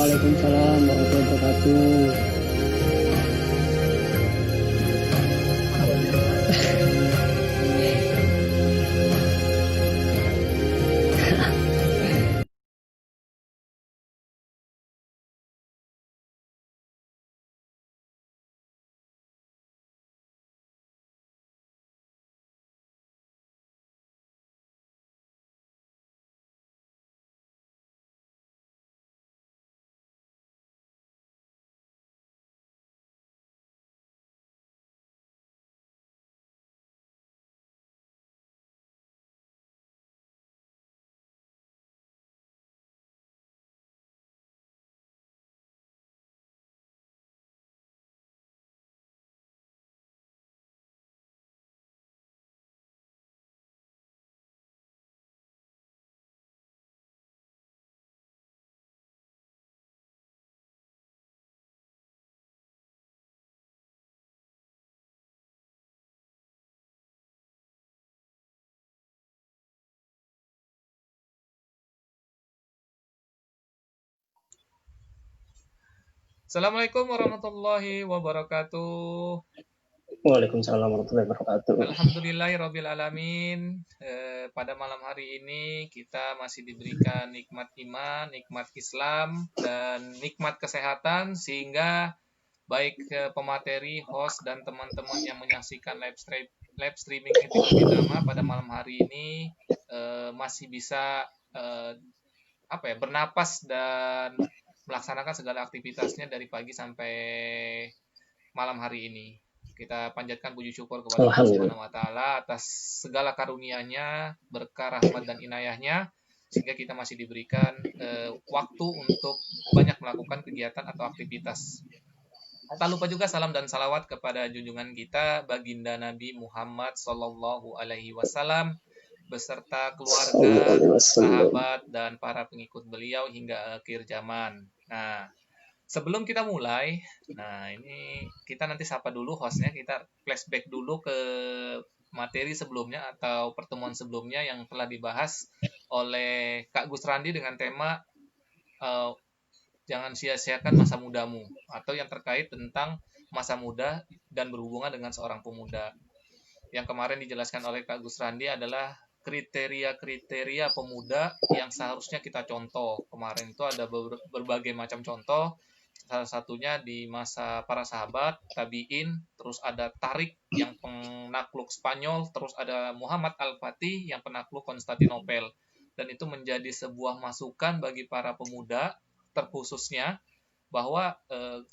Waalaikumsalam warahmatullahi wabarakatuh. Assalamualaikum warahmatullahi wabarakatuh. Waalaikumsalam warahmatullahi wabarakatuh. Alhamdulillahirrabbilalamin. Pada malam hari ini kita masih diberikan nikmat iman, nikmat Islam, dan nikmat kesehatan sehingga baik pemateri, host, dan teman-teman yang menyaksikan live streaming Etika Bidama pada malam hari ini masih bisa bernapas dan melaksanakan segala aktivitasnya dari pagi sampai malam hari ini. Kita panjatkan puji syukur kepada Allah Subhanahu wa taala atas segala karunia-Nya, berkah rahmat dan inayahnya sehingga kita masih diberikan waktu untuk banyak melakukan kegiatan atau aktivitas. Tak lupa juga salam dan salawat kepada junjungan kita baginda Nabi Muhammad Sallallahu Alaihi Wasallam beserta keluarga, sahabat, dan para pengikut beliau hingga akhir zaman. Nah, sebelum kita mulai, ini kita nanti sapa dulu hostnya, kita flashback dulu ke materi sebelumnya atau pertemuan sebelumnya yang telah dibahas oleh Kak Gus Randi dengan tema jangan sia-siakan masa mudamu, atau yang terkait tentang masa muda dan berhubungan dengan seorang pemuda. Yang kemarin dijelaskan oleh Kak Gus Randi adalah kriteria-kriteria pemuda yang seharusnya kita contoh. Kemarin itu ada berbagai macam contoh, salah satunya di masa para sahabat, tabi'in, terus ada Tarik yang penakluk Spanyol, terus ada Muhammad Al-Fatih yang penakluk Konstantinopel. Dan itu menjadi sebuah masukan bagi para pemuda, terkhususnya bahwa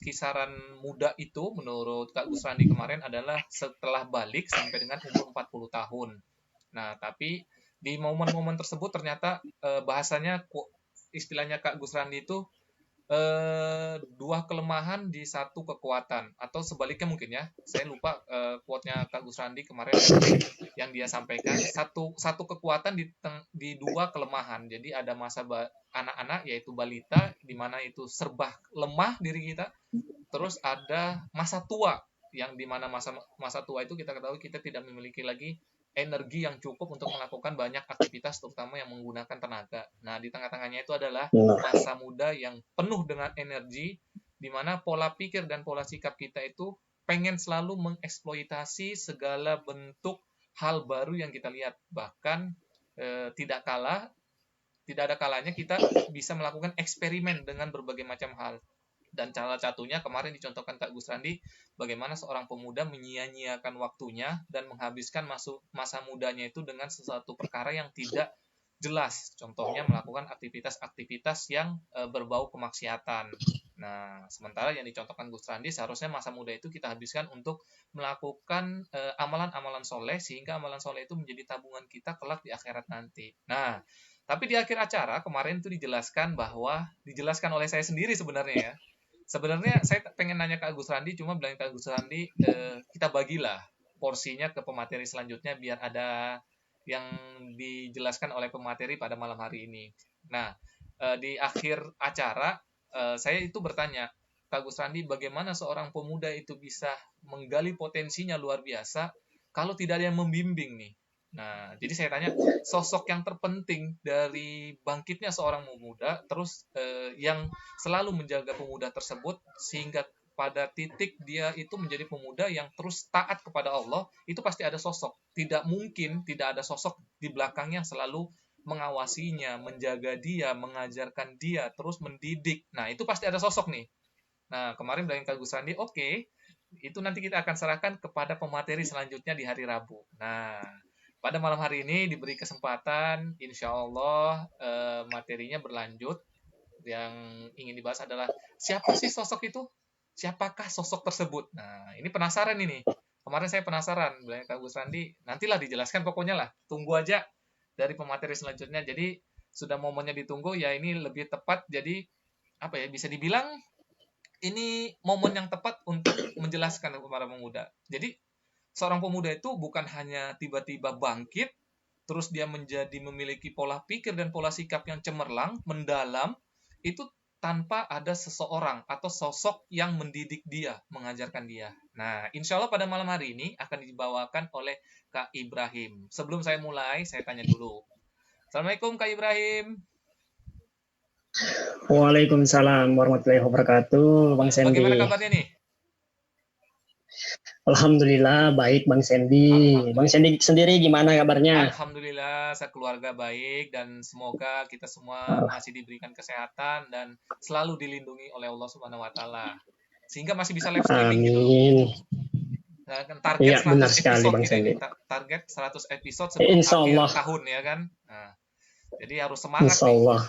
kisaran muda itu menurut Kak Gus Randi kemarin adalah setelah balik sampai dengan umur 40 tahun. Nah, tapi di momen-momen tersebut ternyata bahasanya istilahnya Kak Gus Randi itu dua kelemahan di satu kekuatan, atau sebaliknya mungkin ya. Saya lupa quote-nya Kak Gus Randi kemarin yang dia sampaikan, satu kekuatan di dua kelemahan. Jadi ada masa anak-anak yaitu balita di mana itu serba lemah diri kita. Terus ada masa tua yang di mana masa tua itu kita ketahui kita tidak memiliki lagi energi yang cukup untuk melakukan banyak aktivitas, terutama yang menggunakan tenaga. Nah, di tengah-tengahnya itu adalah masa muda yang penuh dengan energi, di mana pola pikir dan pola sikap kita itu pengen selalu mengeksploitasi segala bentuk hal baru yang kita lihat. Bahkan tidak ada kalanya kita bisa melakukan eksperimen dengan berbagai macam hal. Dan salah satunya kemarin dicontohkan Kak Gus Randi, bagaimana seorang pemuda menyia-nyiakan waktunya dan menghabiskan masa mudanya itu dengan sesuatu perkara yang tidak jelas. Contohnya melakukan aktivitas-aktivitas yang berbau kemaksiatan. Nah, sementara yang dicontohkan Gus Randi seharusnya masa muda itu kita habiskan untuk melakukan amalan-amalan soleh, sehingga amalan soleh itu menjadi tabungan kita kelak di akhirat nanti. Nah, tapi di akhir acara kemarin itu dijelaskan oleh saya sendiri sebenarnya ya. Sebenarnya saya pengen nanya ke Agus Randi, cuma bilang ke Agus Randi, kita bagilah porsinya ke pemateri selanjutnya biar ada yang dijelaskan oleh pemateri pada malam hari ini. Nah, di akhir acara saya itu bertanya, Kak Agus Randi, bagaimana seorang pemuda itu bisa menggali potensinya luar biasa kalau tidak ada yang membimbing nih? Nah, jadi saya tanya, sosok yang terpenting dari bangkitnya seorang pemuda, terus yang selalu menjaga pemuda tersebut sehingga pada titik dia itu menjadi pemuda yang terus taat kepada Allah, itu pasti ada sosok. Tidak mungkin tidak ada sosok di belakangnya yang selalu mengawasinya, menjaga dia, mengajarkan dia, terus mendidik. Nah, itu pasti ada sosok nih. Nah, kemarin bilangin Kak Gus Randi, oke, itu nanti kita akan serahkan kepada pemateri selanjutnya di hari Rabu. Nah, pada malam hari ini diberi kesempatan, insya Allah materinya berlanjut. Yang ingin dibahas adalah siapa sih sosok itu? Siapakah sosok tersebut? Nah, ini penasaran ini. Kemarin saya penasaran, bilangin Kak Gus Randi, nantilah dijelaskan pokoknya lah. Tunggu aja dari pemateri selanjutnya. Jadi sudah momennya ditunggu, ya ini lebih tepat. Jadi apa ya, bisa dibilang ini momen yang tepat untuk menjelaskan kepada pemuda. Jadi seorang pemuda itu bukan hanya tiba-tiba bangkit, terus dia menjadi memiliki pola pikir dan pola sikap yang cemerlang, mendalam, itu tanpa ada seseorang atau sosok yang mendidik dia, mengajarkan dia. Nah, insya Allah pada malam hari ini akan dibawakan oleh Kak Ibrahim. Sebelum saya mulai, saya tanya dulu. Assalamualaikum Kak Ibrahim. Waalaikumsalam warahmatullahi wabarakatuh, Bang Bagaimana Sandy. kabarnya nih? Alhamdulillah baik, Bang Sandy. Bang Alhamdulillah. Sandy sendiri gimana kabarnya? Alhamdulillah, sekeluarga baik dan semoga kita semua masih diberikan kesehatan dan selalu dilindungi oleh Allah Subhanahu wa taala. Sehingga masih bisa live streaming gitu loh. Amin. Nah, kan target Iya, benar 100 sekali, episode Bang kita Sandy. ini, target 100 episode sebelum Insya akhir Allah, tahun ya kan. Nah, jadi harus semangat Insya nih. Allah.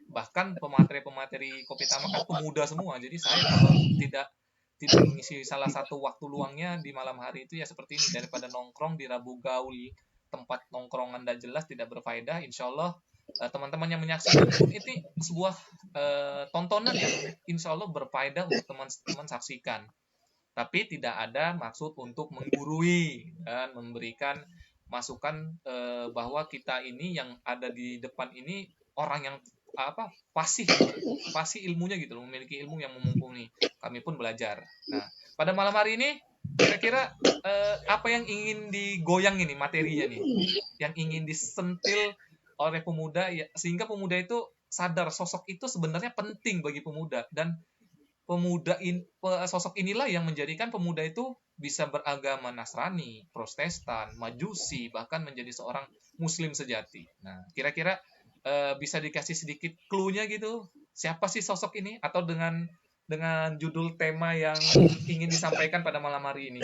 Bahkan pemateri-pemateri Kopi Tama kan pemuda semua. Jadi saya kalau tidak mengisi salah satu waktu luangnya di malam hari itu ya seperti ini, daripada nongkrong di Rabu Gaul, tempat nongkrongan tidak jelas, tidak berfaedah. Insya Allah teman-teman yang menyaksikan pun itu sebuah tontonan yang insya Allah berfaedah untuk teman-teman saksikan. Tapi tidak ada maksud untuk menggurui dan memberikan masukan bahwa kita ini yang ada di depan ini orang yang fasih ilmunya gitu loh, memiliki ilmu yang mumpuni. Kami pun belajar. Nah, pada malam hari ini kira-kira apa yang ingin digoyang ini materinya nih, yang ingin disentil oleh pemuda ya, sehingga pemuda itu sadar sosok itu sebenarnya penting bagi pemuda, dan sosok inilah yang menjadikan pemuda itu bisa beragama Nasrani, Protestan, Majusi, bahkan menjadi seorang Muslim sejati. Nah, kira-kira bisa dikasih sedikit clue-nya gitu, siapa sih sosok ini, atau dengan judul tema yang ingin disampaikan pada malam hari ini?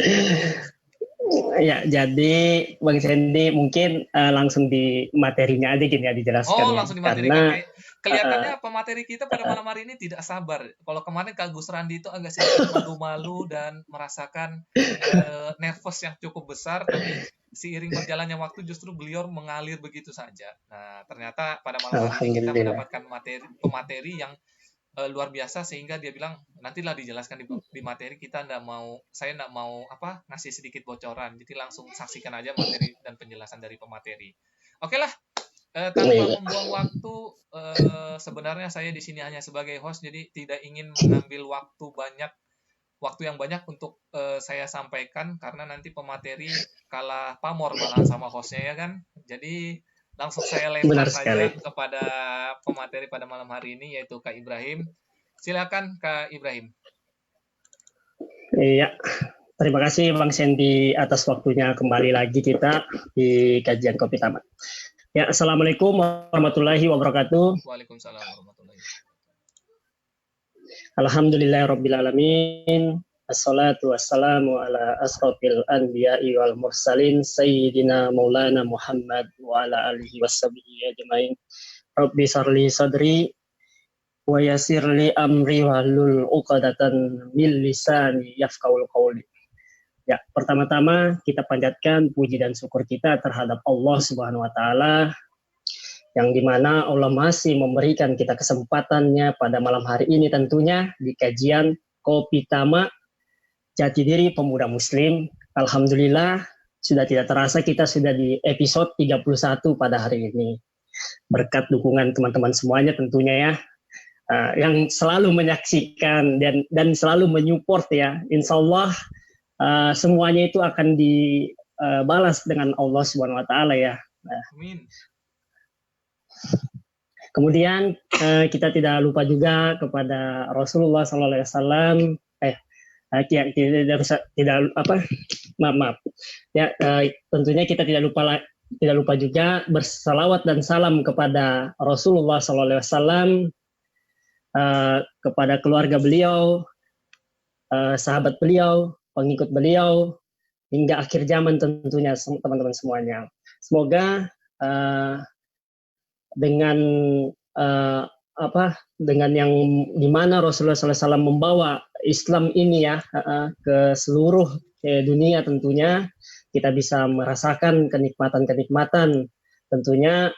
Ya, jadi Bang Sandy mungkin langsung di materinya aja gini ya dijelaskan Oh, ya. langsung dimaterikan. Karena Kelihatannya pemateri kita pada malam hari ini tidak sabar. Kalau kemarin Kak Gus Randi itu agak sedikit malu-malu dan merasakan nervous yang cukup besar, tapi seiring berjalannya waktu justru beliau mengalir begitu saja. Nah, ternyata pada malam hari ini kita Alhamdulillah. mendapatkan pemateri yang luar biasa, sehingga dia bilang nantilah dijelaskan di materi, saya nggak mau ngasih sedikit bocoran, jadi langsung saksikan aja materi dan penjelasan dari pemateri. Oke lah, tanpa membuang waktu, sebenarnya saya di sini hanya sebagai host, jadi tidak ingin mengambil waktu yang banyak untuk saya sampaikan, karena nanti pemateri kalah pamor malahan sama hostnya ya kan. Jadi langsung saya lempar Benar saja sekali. kepada pemateri pada malam hari ini, yaitu Kak Ibrahim. Silakan Kak Ibrahim. Iya. Terima kasih Bang Sandy atas waktunya, kembali lagi kita di kajian Kopi Taman. Ya, Assalamualaikum warahmatullahi wabarakatuh. Waalaikumsalam warahmatullahi wabarakatuh. Alhamdulillahirrabbilalamin. Assalatu wassalamu ala asrafil anbiya'i wal mursalin Sayyidina Maulana Muhammad wa ala alihi wassabihi ajmain. Rabbi sarli sadri wa yasirli amri wahlul uqadatan min lisani yafqahul qawli. Ya, pertama-tama kita panjatkan puji dan syukur kita terhadap Allah Subhanahu wa taala, yang dimana Allah masih memberikan kita kesempatannya pada malam hari ini, tentunya di kajian Kopi Tama Jati Diri Pemuda Muslim. Alhamdulillah, sudah tidak terasa kita sudah di episode 31 pada hari ini. Berkat dukungan teman-teman semuanya tentunya ya, yang selalu menyaksikan dan selalu menyupport ya. Insya Allah semuanya itu akan balas dengan Allah Subhanahu wa taala ya. Nah, Amin. kemudian kita tidak lupa juga kepada Rasulullah sallallahu alaihi wasallam maaf. Ya, tentunya kita tidak lupa juga bersalawat dan salam kepada Rasulullah sallallahu alaihi wasallam, kepada keluarga beliau, sahabat beliau, pengikut beliau, hingga akhir zaman tentunya teman-teman semuanya. Semoga dengan dengan yang dimana Rasulullah SAW membawa Islam ini ya ke seluruh dunia, tentunya kita bisa merasakan kenikmatan-kenikmatan. Tentunya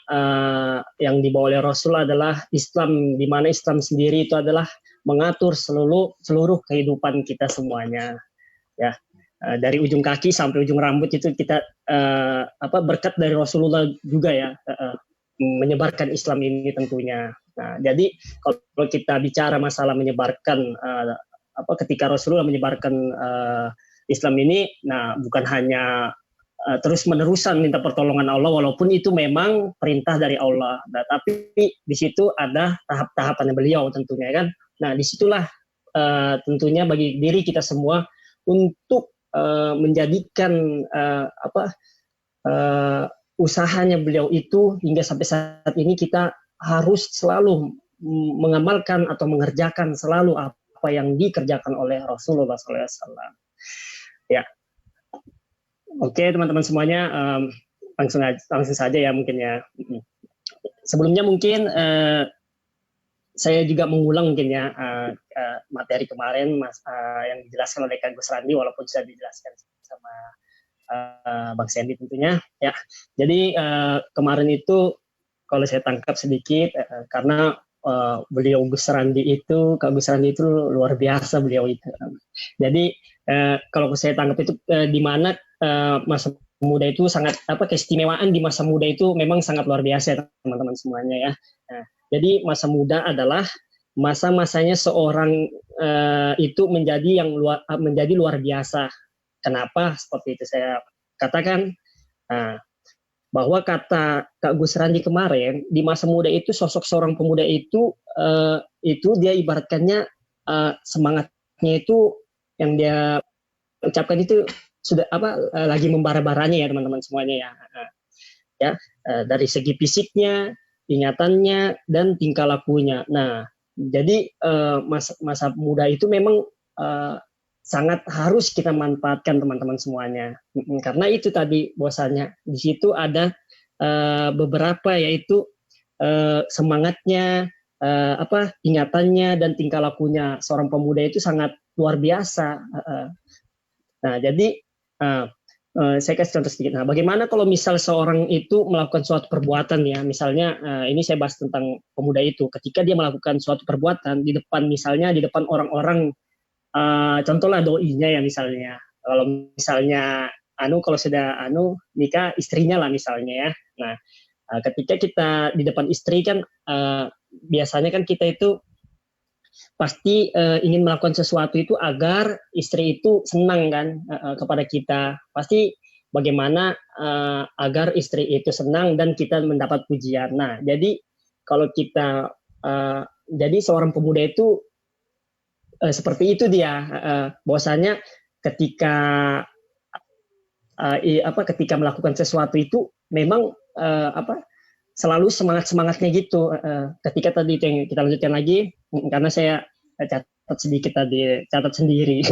yang dibawa oleh Rasul adalah Islam, di mana Islam sendiri itu adalah mengatur seluruh kehidupan kita semuanya ya. Dari ujung kaki sampai ujung rambut itu kita berkat dari Rasulullah juga ya, menyebarkan Islam ini tentunya. Nah, jadi kalau kita bicara masalah menyebarkan ketika Rasulullah menyebarkan Islam ini, nah bukan hanya terus-menerusan minta pertolongan Allah, walaupun itu memang perintah dari Allah. Nah, tapi di situ ada tahap-tahapannya beliau tentunya kan. Nah, disitulah tentunya bagi diri kita semua untuk menjadikan usahanya beliau itu hingga sampai saat ini kita harus selalu mengamalkan atau mengerjakan selalu apa yang dikerjakan oleh Rasulullah SAW. Ya, oke teman-teman semuanya, langsung saja ya mungkin ya. Sebelumnya mungkin saya juga mengulang mungkin ya materi kemarin yang dijelaskan oleh Kak Gusrandi, walaupun sudah dijelaskan sama Bang Sandy tentunya ya. Jadi kemarin itu kalau saya tangkap sedikit karena beliau Kak Gusrandi itu luar biasa beliau itu. Jadi kalau saya tangkap itu di mana masa muda itu sangat keistimewaan di masa muda itu memang sangat luar biasa teman-teman semuanya ya. Nah, jadi masa muda adalah masa-masanya seorang itu menjadi luar biasa. Kenapa seperti itu saya katakan? Nah, bahwa kata Kak Gusrandi kemarin, di masa muda itu sosok seorang pemuda itu dia ibaratkannya semangatnya itu yang dia ucapkan itu sudah lagi membara-baranya ya teman-teman semuanya ya. Dari segi fisiknya, ingatannya, dan tingkah lakunya. Nah, jadi masa muda itu memang sangat harus kita manfaatkan teman-teman semuanya, karena itu tadi bahwasanya di situ ada beberapa yaitu semangatnya, ingatannya dan tingkah lakunya seorang pemuda itu sangat luar biasa. Nah, jadi saya kasih contoh sedikit. Nah, bagaimana kalau misal seorang itu melakukan suatu perbuatan ya, misalnya ini saya bahas tentang pemuda itu, ketika dia melakukan suatu perbuatan di depan orang-orang. Contohlah doinya ya misalnya. Kalau misalnya kalau sudah nikah istrinya lah misalnya ya. Nah, ketika kita di depan istri kan biasanya kan kita itu pasti ingin melakukan sesuatu itu agar istri itu senang kan kepada kita. Pasti bagaimana agar istri itu senang dan kita mendapat pujian. Nah, jadi kalau kita jadi seorang pemuda itu seperti itu dia, bahwasanya ketika ketika melakukan sesuatu itu memang selalu semangatnya gitu. Ketika tadi itu yang kita lanjutkan lagi, karena saya catat sendiri.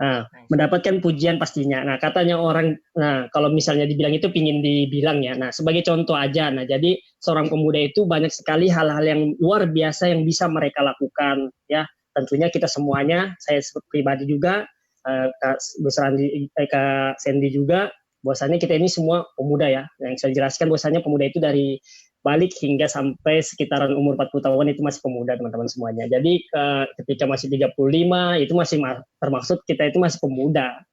Nah, mendapatkan pujian pastinya. Nah, katanya orang, kalau misalnya dibilang itu pingin dibilang ya. Nah, sebagai contoh aja. Nah, jadi seorang pemuda itu banyak sekali hal-hal yang luar biasa yang bisa mereka lakukan ya. Tentunya kita semuanya, saya pribadi juga, Kak Sandy juga, bahwasannya kita ini semua pemuda ya. Yang saya jelaskan bahwasannya pemuda itu dari balik hingga sampai sekitaran umur 40 tahun itu masih pemuda teman-teman semuanya. Jadi ketika masih 35 itu masih termaksud kita itu masih pemuda.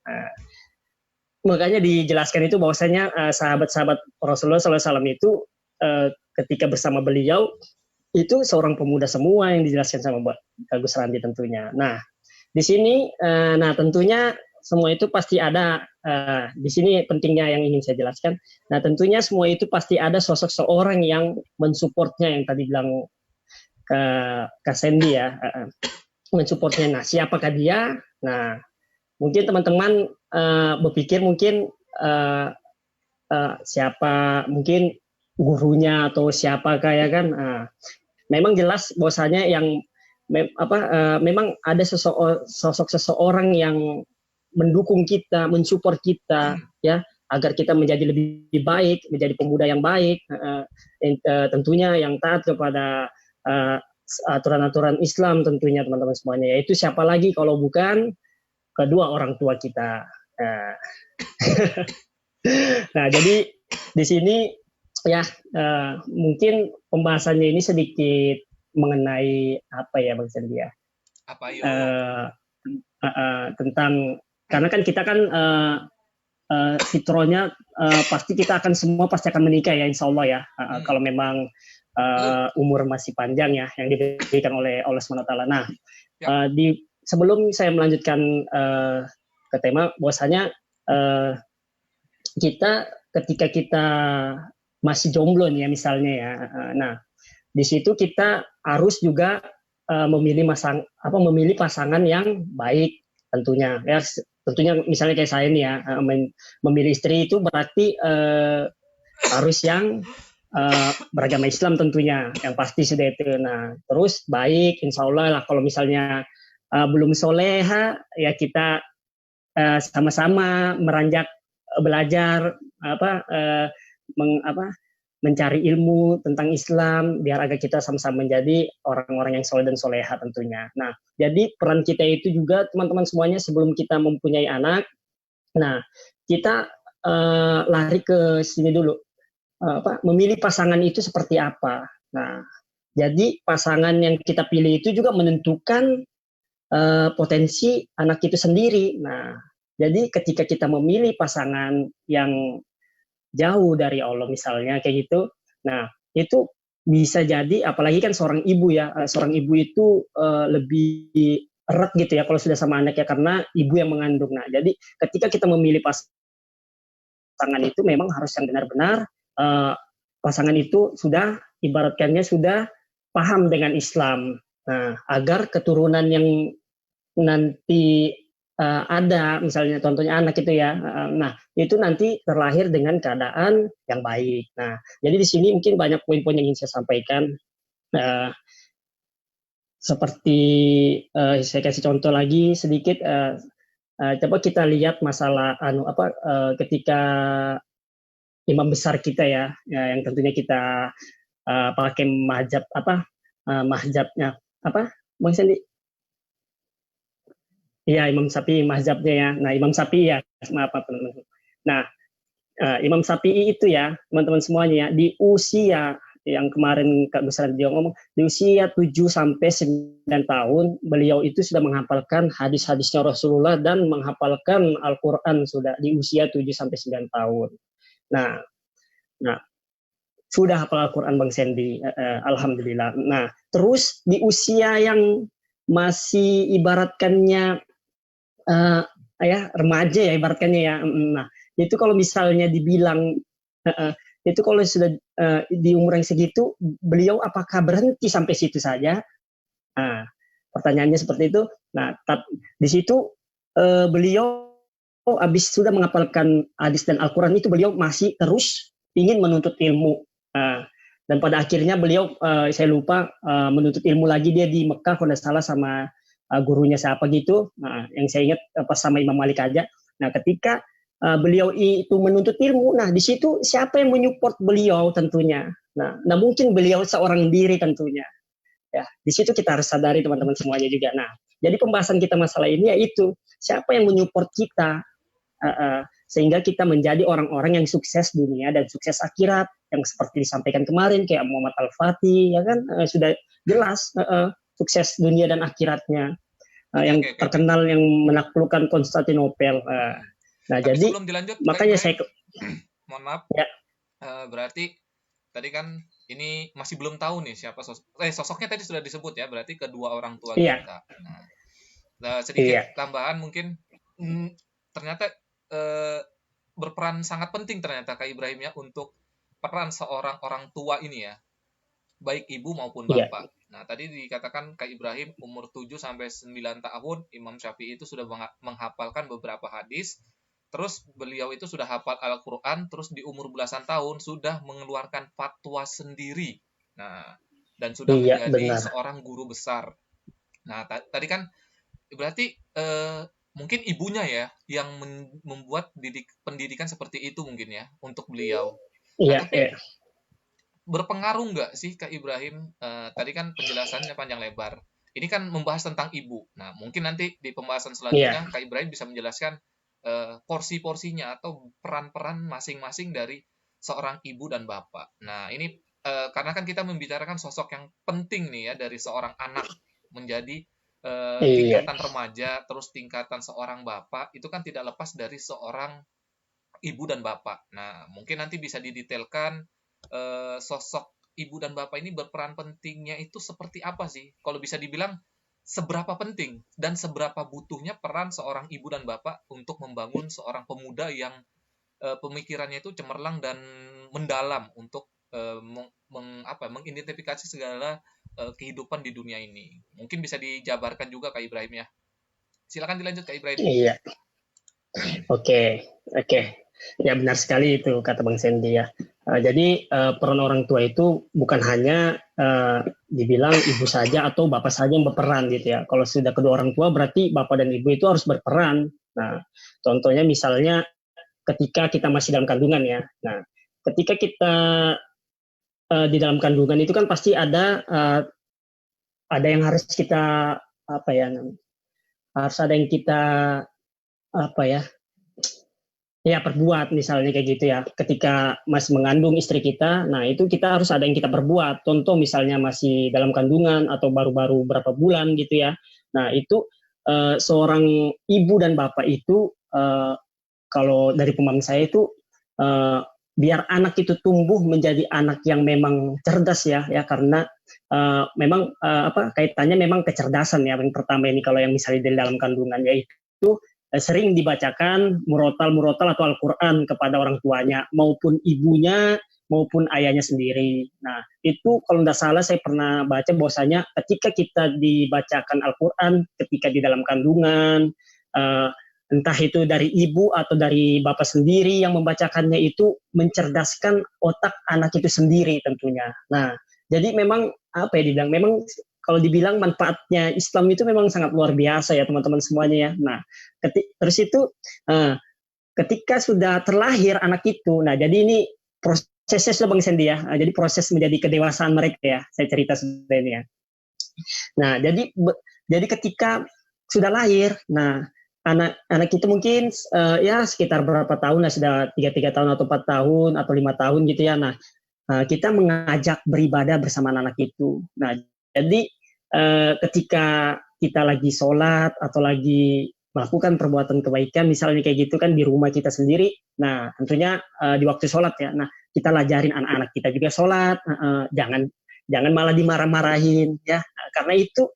Makanya dijelaskan itu bahwasanya sahabat-sahabat Rasulullah SAW itu ketika bersama beliau itu seorang pemuda semua yang dijelaskan sama Kak Gusrandi tentunya. Nah, di sini tentunya semua itu pasti ada. Di sini pentingnya yang ingin saya jelaskan. Nah, tentunya semua itu pasti ada sosok seorang yang mensupportnya, yang tadi bilang ke Kak Sandy ya, mensupportnya. Nah, siapakah dia? Nah, mungkin teman-teman berpikir mungkin siapa, mungkin gurunya atau siapakah ya kan? Memang jelas bahwasanya yang memang ada sosok seseorang yang mendukung kita, mensupport kita, ya, agar kita menjadi lebih baik, menjadi pemuda yang baik, tentunya yang taat kepada aturan-aturan Islam tentunya teman-teman semuanya. Yaitu siapa lagi kalau bukan kedua orang tua kita. Nah, jadi di sini ya mungkin pembahasannya ini sedikit mengenai apa ya Bang Sandia? Apa yo? Tentang, karena kan kita kan fitrahnya pasti kita akan semua pasti akan menikah ya, insya Allah ya. Kalau memang umur masih panjang ya yang diberikan oleh Allah SWT. Nah, sebelum saya melanjutkan ke tema, bahwasanya kita ketika kita masih jomblo nih ya misalnya ya, nah di situ kita harus juga memilih pasangan yang baik tentunya ya. Tentunya misalnya kayak saya nih ya, memilih istri itu berarti harus yang beragama Islam tentunya, yang pasti sudah itu. Nah, terus baik, insya Allah lah. Kalau misalnya belum soleha, ya kita sama-sama meranjak belajar mencari ilmu tentang Islam biar agar kita sama-sama menjadi orang-orang yang soleh dan soleha tentunya. Nah, jadi peran kita itu juga teman-teman semuanya sebelum kita mempunyai anak, nah kita lari ke sini dulu, memilih pasangan itu seperti apa. Nah, jadi pasangan yang kita pilih itu juga menentukan potensi anak itu sendiri. Nah, jadi ketika kita memilih pasangan yang jauh dari Allah misalnya kayak gitu, nah itu bisa jadi, apalagi kan seorang ibu ya, seorang ibu itu lebih erat gitu ya kalau sudah sama anaknya karena ibu yang mengandung. Nah, jadi ketika kita memilih pasangan itu memang harus yang benar-benar pasangan itu sudah ibaratkannya sudah paham dengan Islam. Nah, agar keturunan yang nanti ada, misalnya contohnya anak itu ya, nah itu nanti terlahir dengan keadaan yang baik. Nah, jadi di sini mungkin banyak poin-poin yang ingin saya sampaikan. Seperti saya kasih contoh lagi sedikit. Coba kita lihat masalah ketika imam besar kita ya, yang tentunya kita pakai mahjab mahjabnya Bang Sandi? Iya, Imam Syafi'i mazhabnya ya. Nah, Imam Syafi'i ya, maaf teman-teman. Nah, Imam Syafi'i itu ya, teman-teman semuanya ya, di usia yang kemarin Kak Besar dia ngomong, di usia 7 sampai 9 tahun, beliau itu sudah menghafalkan hadis-hadisnya Rasulullah dan menghafalkan Al-Qur'an sudah di usia 7 sampai 9 tahun. Nah, sudah hafal Al-Qur'an Bang Sandy, alhamdulillah. Nah, terus di usia yang masih ibaratkannya remaja ya ibaratkannya ya. Nah, itu kalau misalnya dibilang itu kalau sudah di umur yang segitu, beliau apakah berhenti sampai situ saja? Nah, pertanyaannya seperti itu. Nah, di situ beliau habis sudah menghafalkan hadis dan Al-Quran itu, beliau masih terus ingin menuntut ilmu. Dan pada akhirnya beliau, saya lupa, menuntut ilmu lagi dia di Mekah kalau tidak salah sama gurunya siapa gitu. Nah, yang saya ingat pas sama Imam Malik aja. Nah, ketika beliau itu menuntut ilmu, nah di situ siapa yang menyupport beliau tentunya. Nah, mungkin beliau seorang diri tentunya. Ya, di situ kita harus sadari teman-teman semuanya juga. Nah, jadi pembahasan kita masalah ini yaitu siapa yang menyupport kita sehingga kita menjadi orang-orang yang sukses dunia dan sukses akhirat, yang seperti disampaikan kemarin kayak Muhammad Al-Fatih ya kan, sudah jelas sukses dunia dan akhiratnya, yang terkenal yang menaklukkan Konstantinopel. Nah, tapi jadi sebelum dilanjut, makanya saya mohon maaf ya. Berarti tadi kan ini masih belum tahu nih siapa sosoknya tadi sudah disebut ya, berarti kedua orang tua kita. Nah, sedikit tambahan mungkin ternyata berperan sangat penting ternyata Kak Ibrahim ya untuk peran seorang orang tua ini ya, baik ibu maupun Iya, bapak. Nah, tadi dikatakan Kak Ibrahim umur 7 sampai 9 tahun Imam Syafi'i itu sudah menghafalkan beberapa hadis. Terus beliau itu sudah hafal Al-Qur'an, terus di umur belasan tahun sudah mengeluarkan fatwa sendiri. Nah, dan sudah iya menjadi benar. seorang guru besar. Nah, tadi kan berarti mungkin ibunya ya yang membuat pendidikan seperti itu mungkin ya untuk beliau. Nah, Iya, tapi iya, berpengaruh nggak sih Kak Ibrahim? Tadi kan penjelasannya panjang lebar. Ini kan membahas tentang ibu. Nah, mungkin nanti di pembahasan iya, selanjutnya Kak Ibrahim bisa menjelaskan porsi-porsinya atau peran-peran masing-masing dari seorang ibu dan bapak. Nah, ini karena kan kita membicarakan sosok yang penting nih ya dari seorang anak menjadi iya, tingkatan remaja, terus tingkatan seorang bapak, itu kan tidak lepas dari seorang ibu dan bapak. Nah, mungkin nanti bisa didetailkan sosok ibu dan bapak ini berperan pentingnya itu seperti apa sih? Kalau bisa dibilang seberapa penting dan seberapa butuhnya peran seorang ibu dan bapak untuk membangun seorang pemuda yang pemikirannya itu cemerlang dan mendalam untuk mengidentifikasi segala kehidupan di dunia ini. Mungkin bisa dijabarkan juga Kak Ibrahim ya. Silakan dilanjut Kak Ibrahim. iya. Oke, oke. Ya benar sekali itu kata Bang Sandy ya. Jadi peran orang tua itu bukan hanya dibilang ibu saja atau bapak saja yang berperan gitu ya. Kalau sudah kedua orang tua berarti bapak dan ibu itu harus berperan. Nah, contohnya misalnya ketika kita masih dalam kandungan ya. Nah, ketika kita di dalam kandungan itu kan pasti ada yang harus kita apa ya, harus ada yang kita apa ya perbuat misalnya kayak gitu ya. Ketika masih mengandung istri kita, nah itu kita harus ada yang kita perbuat. Contoh misalnya masih dalam kandungan atau baru-baru berapa bulan gitu ya. Nah itu seorang ibu dan bapak itu kalau dari pemahaman saya itu uh, biar anak itu tumbuh menjadi anak yang memang cerdas ya karena memang apa kaitannya memang kecerdasan ya yang pertama ini kalau yang misalnya di dalam kandungan yaitu sering dibacakan murotal atau Al-Quran kepada orang tuanya maupun ibunya maupun ayahnya sendiri. Nah itu kalau tidak salah saya pernah baca bahwasanya ketika kita dibacakan Al-Quran ketika di dalam kandungan uh, entah itu dari ibu atau dari bapak sendiri yang membacakannya itu mencerdaskan otak anak itu sendiri tentunya. Nah, jadi memang apa ya dibilang memang kalau dibilang manfaatnya Islam itu memang sangat luar biasa ya teman-teman semuanya ya. Nah, terus itu ketika sudah terlahir anak itu, nah jadi ini prosesnya sudah Bang Sandy ya. Jadi proses menjadi kedewasaan mereka ya. Saya cerita sebenarnya. Nah, jadi ketika sudah lahir, nah anak itu mungkin ya sekitar berapa tahun lah sudah 3 tahun atau 4 tahun atau 5 tahun gitu ya. Nah kita mengajak beribadah bersama anak itu. Nah jadi ketika kita lagi sholat atau lagi melakukan perbuatan kebaikan misalnya kayak gitu kan di rumah kita sendiri. Nah tentunya di waktu sholat ya. Nah kita lajarin anak-anak kita juga sholat. Jangan malah dimarah-marahin ya. Karena itu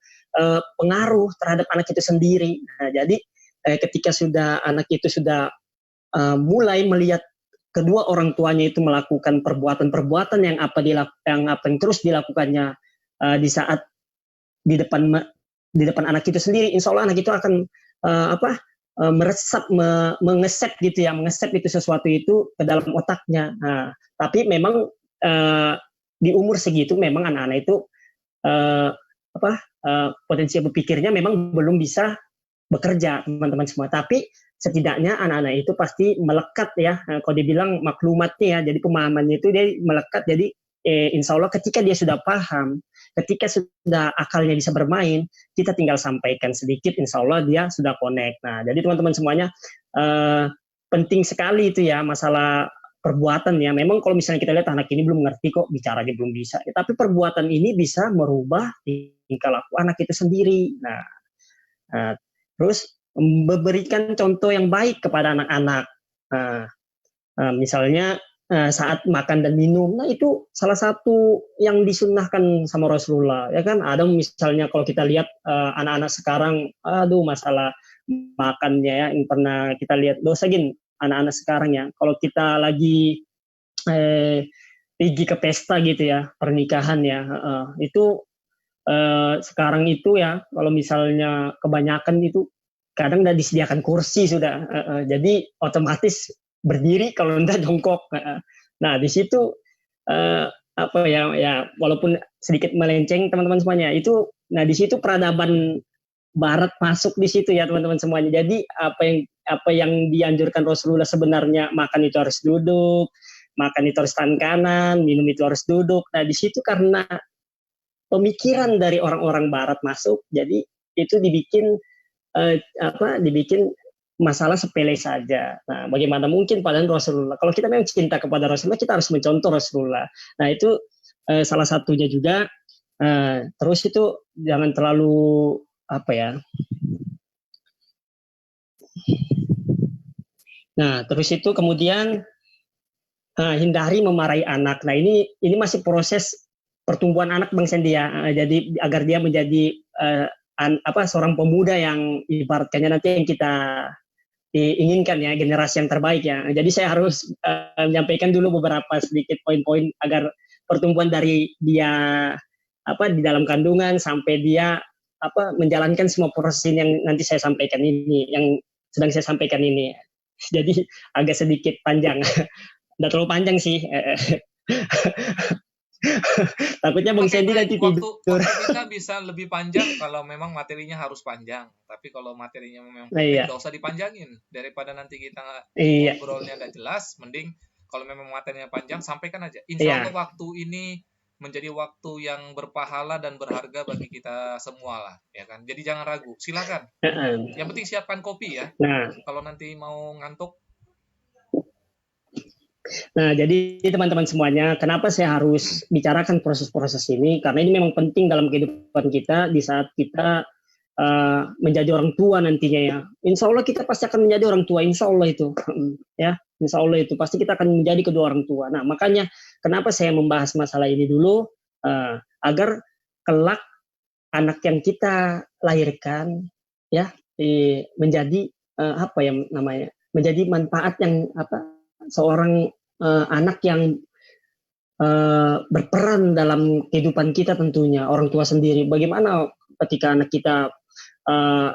pengaruh terhadap anak itu sendiri. Nah, jadi ketika sudah anak itu sudah mulai melihat kedua orang tuanya itu melakukan perbuatan-perbuatan yang yang terus dilakukannya di saat di depan di depan anak itu sendiri, insya Allah anak itu akan meresap, mengesep gitu ya, mengesep itu sesuatu itu ke dalam otaknya. Nah, tapi memang di umur segitu memang anak-anak itu potensi berpikirnya memang belum bisa bekerja teman-teman semua. Tapi setidaknya anak-anak itu pasti melekat ya. Kalau dibilang maklumatnya ya, jadi pemahamannya itu dia melekat. Jadi insya Allah ketika dia sudah paham, ketika sudah akalnya bisa bermain, kita tinggal sampaikan sedikit, insya Allah dia sudah connect. Nah, jadi teman-teman semuanya penting sekali itu ya masalah perbuatan ya. Memang kalau misalnya kita lihat anak ini belum ngerti kok, bicara dia belum bisa. Ya, tapi perbuatan ini bisa merubah tingkah laku anak itu sendiri. Nah, terus memberikan contoh yang baik kepada anak-anak. Misalnya saat makan dan minum, nah itu salah satu yang disunnahkan sama Rasulullah, ya kan? Ada misalnya kalau kita lihat anak-anak sekarang, aduh masalah makannya ya, yang pernah kita lihat dosa gin anak-anak sekarang ya, kalau kita lagi pergi ke pesta gitu ya, pernikahan ya, itu sekarang itu ya, kalau misalnya kebanyakan itu kadang udah disediakan kursi sudah, jadi otomatis berdiri kalau enggak jongkok. Nah di situ apa ya, ya walaupun sedikit melenceng teman-teman semuanya itu, nah di situ peradaban Barat masuk di situ ya teman-teman semuanya. Jadi apa yang dianjurkan Rasulullah sebenarnya, makan itu harus duduk, makan itu harus tangan kanan, minum itu harus duduk. Nah di situ karena pemikiran dari orang-orang Barat masuk, jadi itu dibikin masalah sepele saja. Nah, bagaimana mungkin padahal Rasulullah. Kalau kita memang cinta kepada Rasulullah, kita harus mencontoh Rasulullah. Nah, itu salah satunya juga. Terus itu jangan terlalu apa ya. Nah, terus itu kemudian hindari memarahi anak. Nah, ini masih proses pertumbuhan anak Bang Sandy ya. Jadi agar dia menjadi seorang pemuda yang ibaratkannya nanti yang kita diinginkan ya, generasi yang terbaik ya. Jadi saya harus menyampaikan dulu beberapa sedikit poin-poin agar pertumbuhan dari dia di dalam kandungan sampai dia menjalankan semua proses yang nanti saya sampaikan ini, yang sedang saya sampaikan ini. Jadi agak sedikit panjang. Nggak terlalu panjang sih. Takutnya Bang Sandy nanti tidur. Waktu kita bisa lebih panjang kalau memang materinya harus panjang. Tapi kalau materinya memang pendek, nggak usah dipanjangin. Daripada nanti kita ngobrolnya nggak jelas, mending kalau memang materinya panjang, sampaikan aja. Insya Allah waktu ini menjadi waktu yang berpahala dan berharga bagi kita semua lah, ya kan. Jadi jangan ragu, silakan. Yang penting siapkan kopi ya. Kalau nanti mau ngantuk. Nah, jadi teman-teman semuanya, kenapa saya harus bicarakan proses-proses ini? Karena ini memang penting dalam kehidupan kita di saat kita menjadi orang tua nantinya ya. Insya Allah kita pasti akan menjadi orang tua, insya Allah itu. Ya, insya Allah itu pasti kita akan menjadi kedua orang tua. Nah, makanya kenapa saya membahas masalah ini dulu, agar kelak anak yang kita lahirkan ya menjadi menjadi manfaat yang seorang anak yang berperan dalam kehidupan kita tentunya, orang tua sendiri. Bagaimana ketika anak kita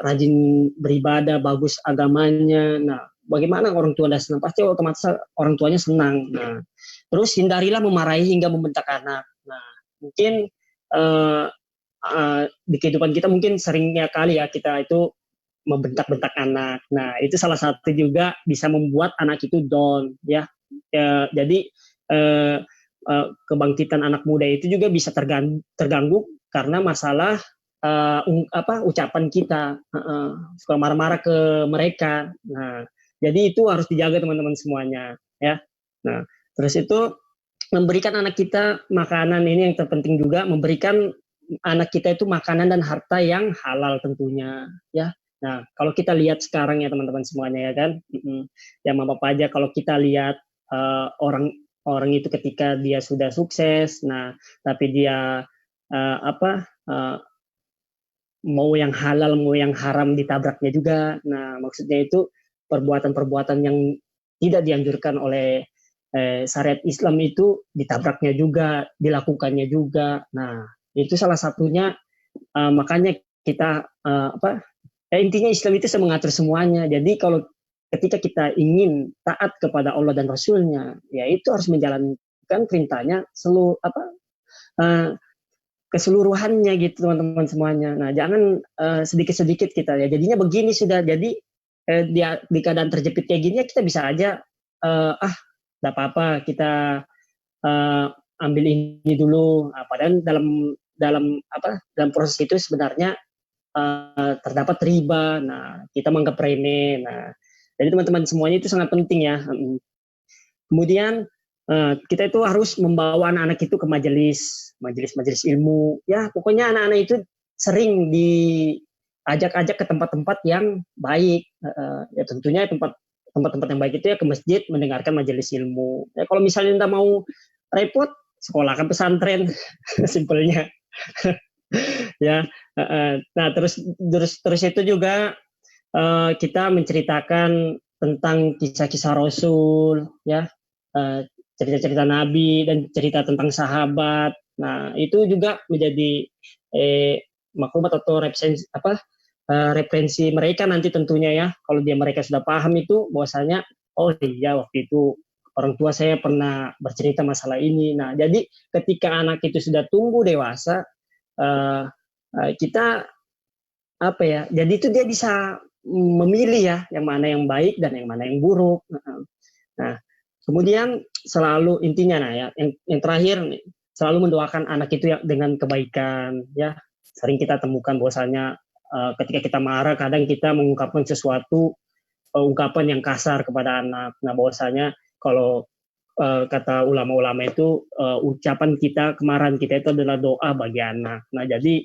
rajin beribadah, bagus agamanya, nah bagaimana orang tua dah senang, pasti otomatis orang tuanya senang. Nah, terus hindarilah memarahi hingga membentak anak. Nah, mungkin di kehidupan kita mungkin seringnya kali ya kita itu membentak-bentak anak. Nah, itu salah satu juga bisa membuat anak itu down ya. Jadi kebangkitan anak muda itu juga bisa terganggu karena masalah ucapan kita, suka marah-marah ke mereka. Nah, jadi itu harus dijaga teman-teman semuanya ya. Nah, terus itu memberikan anak kita makanan, ini yang terpenting juga, memberikan anak kita itu makanan dan harta yang halal tentunya ya. Nah, kalau kita lihat sekarang ya teman-teman semuanya ya kan, ya apa aja kalau kita lihat orang itu ketika dia sudah sukses, nah tapi dia mau yang halal mau yang haram ditabraknya juga. Nah, maksudnya itu perbuatan-perbuatan yang tidak dianjurkan oleh syariat Islam itu ditabraknya juga, dilakukannya juga. Nah, itu salah satunya. Makanya kita intinya Islam itu mengatur semuanya. Jadi kalau ketika kita ingin taat kepada Allah dan Rasulnya, ya itu harus menjalankan perintahnya keseluruhannya gitu teman-teman semuanya. Nah, jangan sedikit-sedikit kita ya. Jadinya begini sudah. Jadi di keadaan terjepit kayak gini ya kita bisa aja enggak apa-apa kita ambil ini dulu. Nah, padahal dalam proses itu sebenarnya terdapat riba. Nah, kita menganggap remeh. Nah, jadi teman-teman semuanya itu sangat penting ya. Kemudian kita itu harus membawa anak-anak itu ke majelis ilmu. Ya, pokoknya anak-anak itu sering diajak-ajak ke tempat-tempat yang baik. Ya tentunya tempat-tempat yang baik itu ya ke masjid mendengarkan majelis ilmu. Ya, kalau misalnya Anda mau repot, sekolahkan pesantren, simpelnya. Ya. Nah, terus itu juga kita menceritakan tentang kisah-kisah Rasul, ya, cerita-cerita Nabi dan cerita tentang sahabat. Nah, itu juga menjadi maklumat atau referensi mereka nanti tentunya ya. Kalau mereka sudah paham itu bahwasanya oh iya waktu itu orang tua saya pernah bercerita masalah ini. Nah, jadi ketika anak itu sudah tumbuh dewasa, kita apa ya? Jadi itu dia bisa memilih ya yang mana yang baik dan yang mana yang buruk. Nah, kemudian selalu intinya yang terakhir nih, selalu mendoakan anak itu ya dengan kebaikan ya. Sering kita temukan bahwasanya ketika kita marah kadang kita mengungkapkan sesuatu ungkapan yang kasar kepada anak. Nah, bahwasanya kalau kata ulama-ulama itu ucapan kita, kemarahan kita itu adalah doa bagi anak. Nah, jadi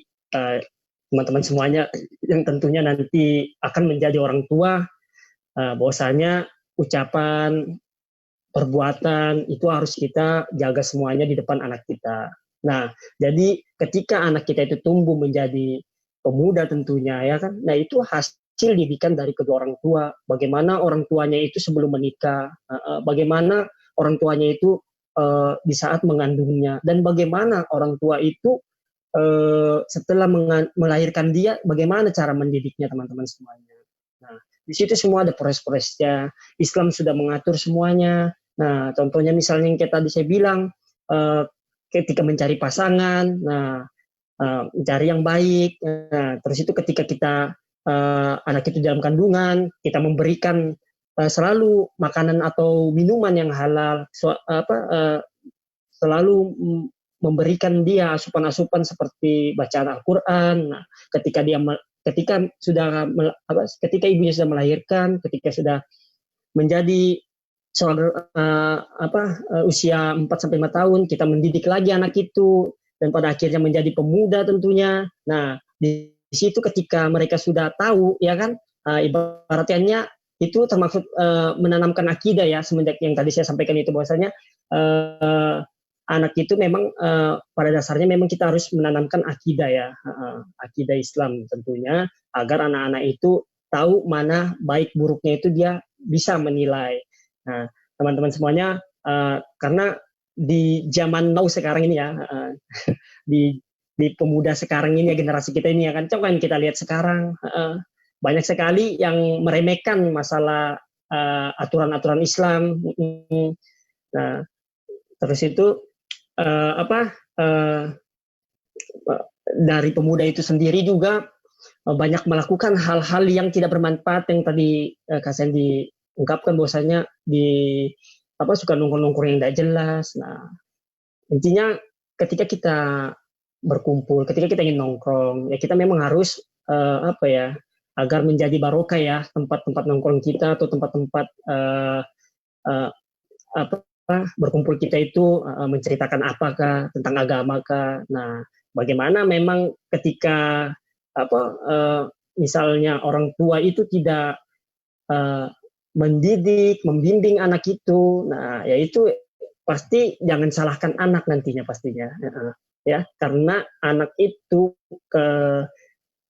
teman-teman semuanya yang tentunya nanti akan menjadi orang tua, bahwasanya ucapan, perbuatan itu harus kita jaga semuanya di depan anak kita. Nah, jadi ketika anak kita itu tumbuh menjadi pemuda tentunya ya kan, nah itu hasil didikan dari kedua orang tua. Bagaimana orang tuanya itu sebelum menikah, bagaimana orang tuanya itu di saat mengandungnya, dan bagaimana orang tua itu setelah melahirkan dia, bagaimana cara mendidiknya teman-teman semuanya. Nah, di situ semua ada proses-prosesnya. Islam sudah mengatur semuanya. Nah, contohnya misalnya yang kayak tadi saya bilang, ketika mencari pasangan, nah mencari yang baik. Nah, terus itu ketika kita anak itu dalam kandungan, kita memberikan selalu makanan atau minuman yang halal, selalu memberikan dia asupan-asupan seperti bacaan Al-Quran. Nah, ketika ibunya sudah melahirkan, ketika sudah menjadi usia 4 sampai 5 tahun, kita mendidik lagi anak itu dan pada akhirnya menjadi pemuda tentunya. Nah, di situ ketika mereka sudah tahu ya kan, ibaratnya itu termaksud menanamkan akidah ya, semenjak yang tadi saya sampaikan itu bahwasanya anak itu memang pada dasarnya memang kita harus menanamkan akidah ya, akidah Islam tentunya, agar anak-anak itu tahu mana baik buruknya itu dia bisa menilai. Nah, teman-teman semuanya, karena di zaman now sekarang ini ya, di pemuda sekarang ini ya, generasi kita ini ya kan, coba kita lihat sekarang banyak sekali yang meremehkan masalah aturan-aturan Islam. Nah, terus itu dari pemuda itu sendiri juga banyak melakukan hal-hal yang tidak bermanfaat yang tadi Kak Sandy ungkapkan, bahwasanya suka nongkrong-nongkrong yang tidak jelas. Nah, intinya ketika kita berkumpul, ketika kita ingin nongkrong, ya kita memang harus agar menjadi barokah ya tempat-tempat nongkrong kita atau tempat-tempat berkumpul kita itu menceritakan apakah tentang agama kah. Nah, bagaimana memang ketika misalnya orang tua itu tidak mendidik, membimbing anak itu, nah ya itu pasti jangan salahkan anak nantinya pastinya, ya karena anak itu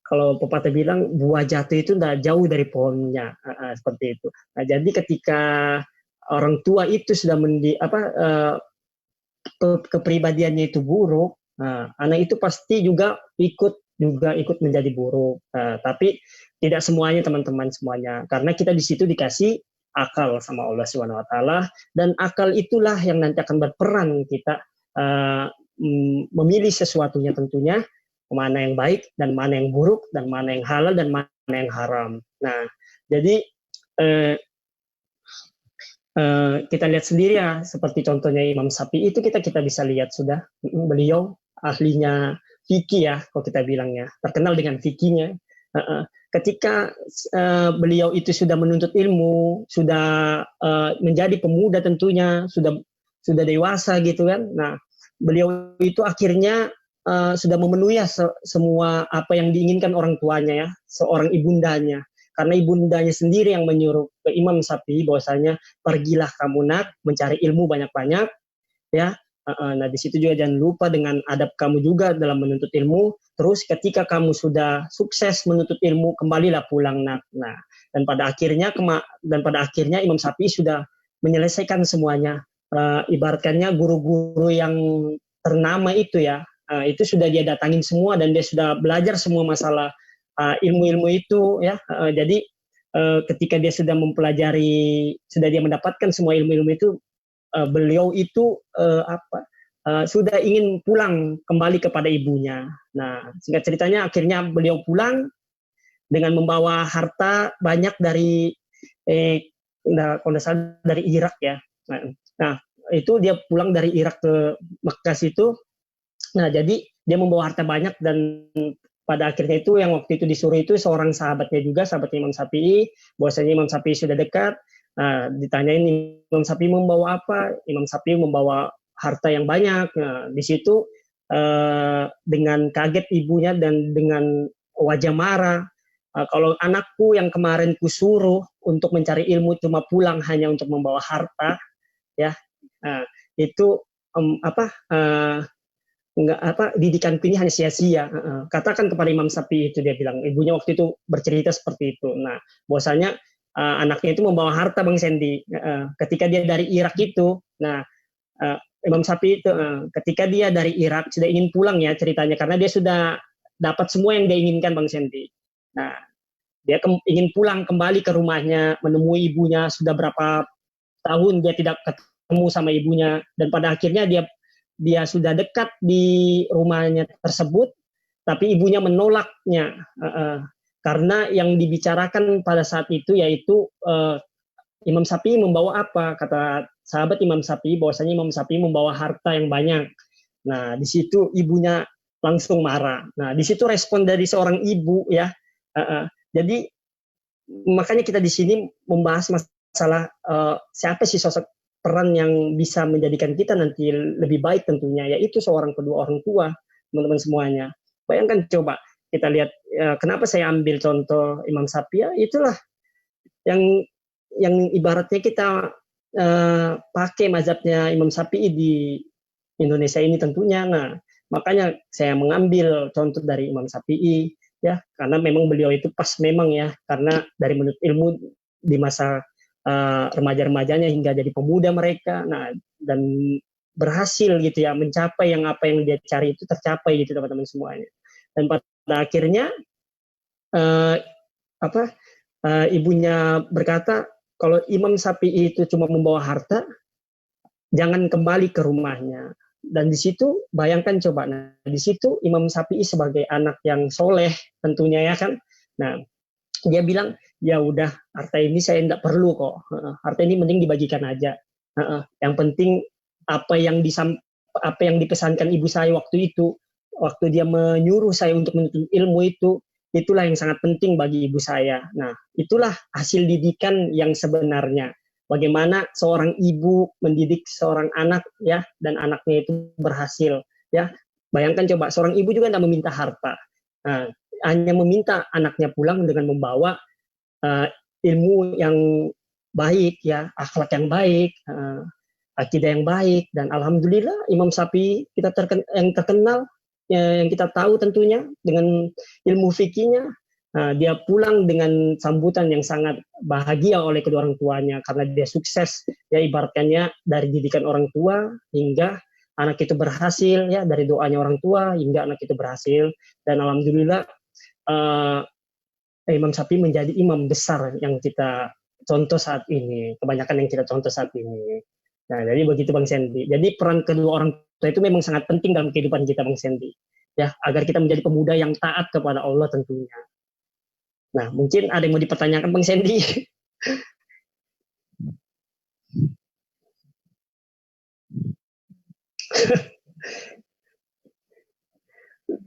kalau pepatah bilang buah jatuh itu tidak jauh dari pohonnya, seperti itu. Nah, jadi ketika orang tua itu sudah kepribadiannya itu buruk, anak itu pasti juga ikut menjadi buruk. Tapi tidak semuanya teman-teman semuanya, karena kita di situ dikasih akal sama Allah Subhanahu Wa Taala, dan akal itulah yang nanti akan berperan kita memilih sesuatunya tentunya, mana yang baik dan mana yang buruk, dan mana yang halal dan mana yang haram. Nah, jadi kita lihat sendiri ya, seperti contohnya Imam Syafi'i itu kita bisa lihat sudah, beliau ahlinya fikih ya, kalau kita bilangnya terkenal dengan fikihnya. Ketika beliau itu sudah menuntut ilmu, sudah menjadi pemuda tentunya, sudah dewasa gitu kan. Nah, beliau itu akhirnya sudah memenuhi semua apa yang diinginkan orang tuanya ya, seorang ibundanya. Karena ibundanya sendiri yang menyuruh ke Imam Syafi'i bahwasanya pergilah kamu nak mencari ilmu banyak-banyak ya. Nah, di situ juga jangan lupa dengan adab kamu juga dalam menuntut ilmu. Terus ketika kamu sudah sukses menuntut ilmu, kembalilah pulang nak. Nah, dan pada akhirnya Imam Syafi'i sudah menyelesaikan semuanya. Ibaratkannya guru-guru yang ternama itu ya, itu sudah dia datangin semua dan dia sudah belajar semua masalah ilmu-ilmu itu ya. Jadi ketika dia sudah mempelajari, sudah dia mendapatkan semua ilmu-ilmu itu, beliau itu sudah ingin pulang kembali kepada ibunya. Nah, singkat ceritanya akhirnya beliau pulang dengan membawa harta banyak dari kalau salah dari Irak ya. Nah, itu dia pulang dari Irak ke Mekah itu. Nah, jadi dia membawa harta banyak dan pada akhirnya itu yang waktu itu disuruh itu seorang sahabatnya juga, sahabatnya Imam Syafi'i, bahwasanya Imam Syafi'i sudah dekat. Nah, ditanyain Imam Syafi'i membawa apa? Imam Syafi'i membawa harta yang banyak. Nah, di situ dengan kaget ibunya dan dengan wajah marah, kalau anakku yang kemarin kusuruh untuk mencari ilmu cuma pulang hanya untuk membawa harta, ya, itu apa? Enggak apa didikan ini hanya sia-sia. Katakan kepada Imam Syafi'i itu, dia bilang, ibunya waktu itu bercerita seperti itu. Nah, bahwasanya anaknya itu membawa harta Bang Sandy. Ketika dia dari Irak itu, nah Imam Syafi'i itu ketika dia dari Irak sudah ingin pulang ya ceritanya, karena dia sudah dapat semua yang dia inginkan Bang Sandy. Nah, dia ingin pulang kembali ke rumahnya, menemui ibunya, sudah berapa tahun dia tidak ketemu sama ibunya, dan pada akhirnya dia sudah dekat di rumahnya tersebut, tapi ibunya menolaknya karena yang dibicarakan pada saat itu yaitu Imam Syafi'i membawa apa, kata sahabat Imam Syafi'i bahwasanya Imam Syafi'i membawa harta yang banyak. Nah, di situ ibunya langsung marah. Nah, di situ respon dari seorang ibu ya. Jadi makanya kita di sini membahas masalah siapa sih sosok peran yang bisa menjadikan kita nanti lebih baik, tentunya yaitu seorang kedua orang tua, teman-teman semuanya. Bayangkan coba kita lihat, kenapa saya ambil contoh Imam Syafi'i, itulah yang ibaratnya kita pakai mazhabnya Imam Syafi'i di Indonesia ini tentunya. Nah, makanya saya mengambil contoh dari Imam Syafi'i ya, karena memang beliau itu pas memang ya, karena dari menurut ilmu di masa remaja-remajanya hingga jadi pemuda mereka. Nah, dan berhasil gitu ya, mencapai yang apa yang dia cari itu tercapai gitu teman-teman semuanya. Dan pada akhirnya uh, apa ibunya berkata, kalau Imam Syafi'i itu cuma membawa harta, jangan kembali ke rumahnya. Dan di situ bayangkan coba, nah di situ Imam Syafi'i sebagai anak yang soleh tentunya ya kan. Nah, dia bilang, ya udah, harta ini saya tidak perlu kok, harta ini mending dibagikan aja. Yang penting apa yang dipesankan ibu saya waktu dia menyuruh saya untuk menuntut ilmu itu, itulah yang sangat penting bagi ibu saya. Nah, itulah hasil didikan yang sebenarnya. Bagaimana seorang ibu mendidik seorang anak ya, dan anaknya itu berhasil ya. Bayangkan coba, seorang ibu juga tidak meminta harta. Nah, hanya meminta anaknya pulang dengan membawa uh, ilmu yang baik ya, akhlak yang baik, akidah yang baik. Dan alhamdulillah Imam Syafi'i yang terkenal yang kita tahu tentunya dengan ilmu fikihnya, dia pulang dengan sambutan yang sangat bahagia oleh kedua orang tuanya karena dia sukses ya, ibaratkannya dari didikan orang tua hingga anak itu berhasil ya, dari doanya orang tua hingga anak itu berhasil. Dan alhamdulillah Imam Syafi'i menjadi imam besar yang kita contoh saat ini, kebanyakan yang kita contoh saat ini. Nah, jadi begitu Bang Sandy. Jadi peran kedua orang tua itu memang sangat penting dalam kehidupan kita Bang Sandy. Ya, agar kita menjadi pemuda yang taat kepada Allah tentunya. Nah, mungkin ada yang mau dipertanyakan Bang Sandy.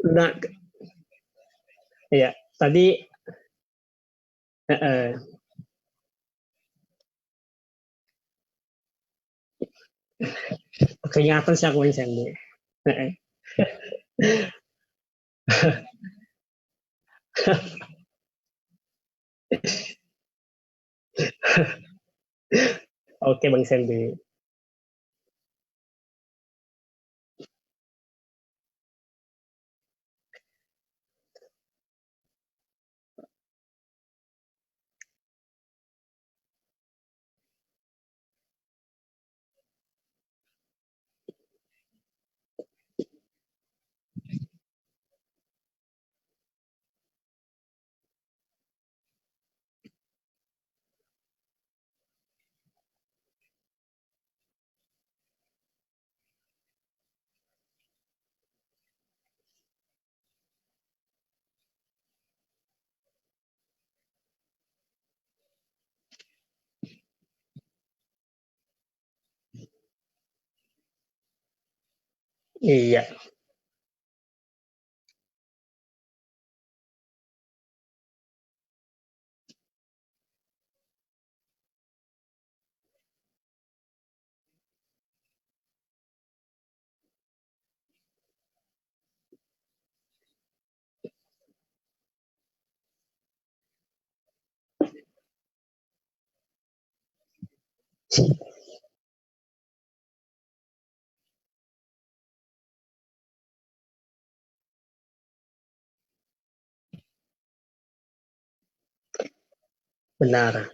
Nah, ya, tadi keingatan sih aku Bang Sandy. Oke Bang Sandy. Iya. Benar.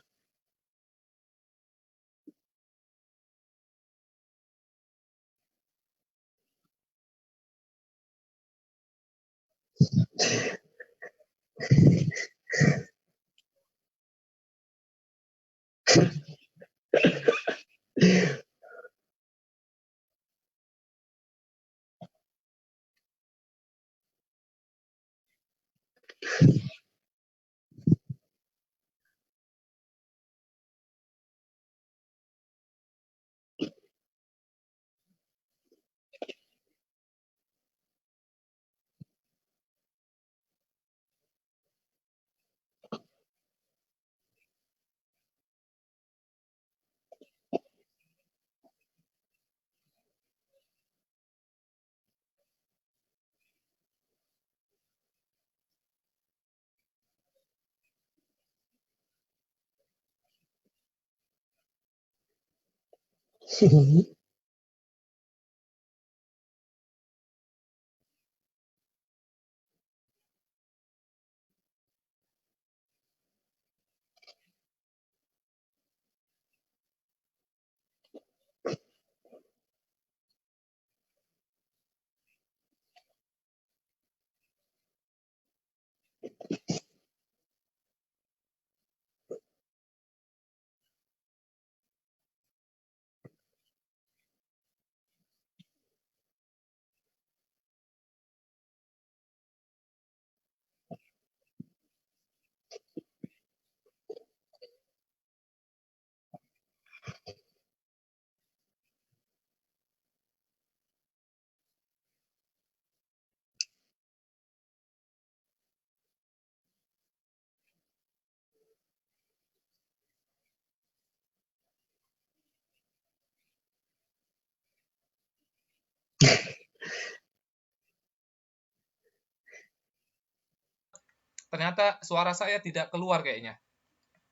Ternyata suara saya tidak keluar kayaknya.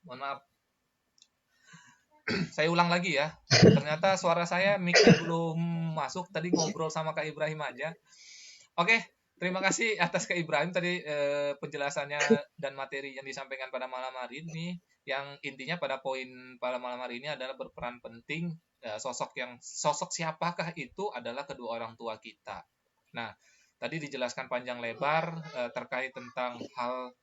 Mohon maaf. Saya ulang lagi ya. Ternyata suara saya mic-nya belum masuk. Tadi ngobrol sama Kak Ibrahim aja. Oke, terima kasih atas Kak Ibrahim tadi penjelasannya dan materi yang disampaikan pada malam hari ini. Yang intinya pada poin pada malam hari ini adalah berperan penting sosok siapakah itu adalah kedua orang tua kita. Nah, tadi dijelaskan panjang lebar terkait tentang hal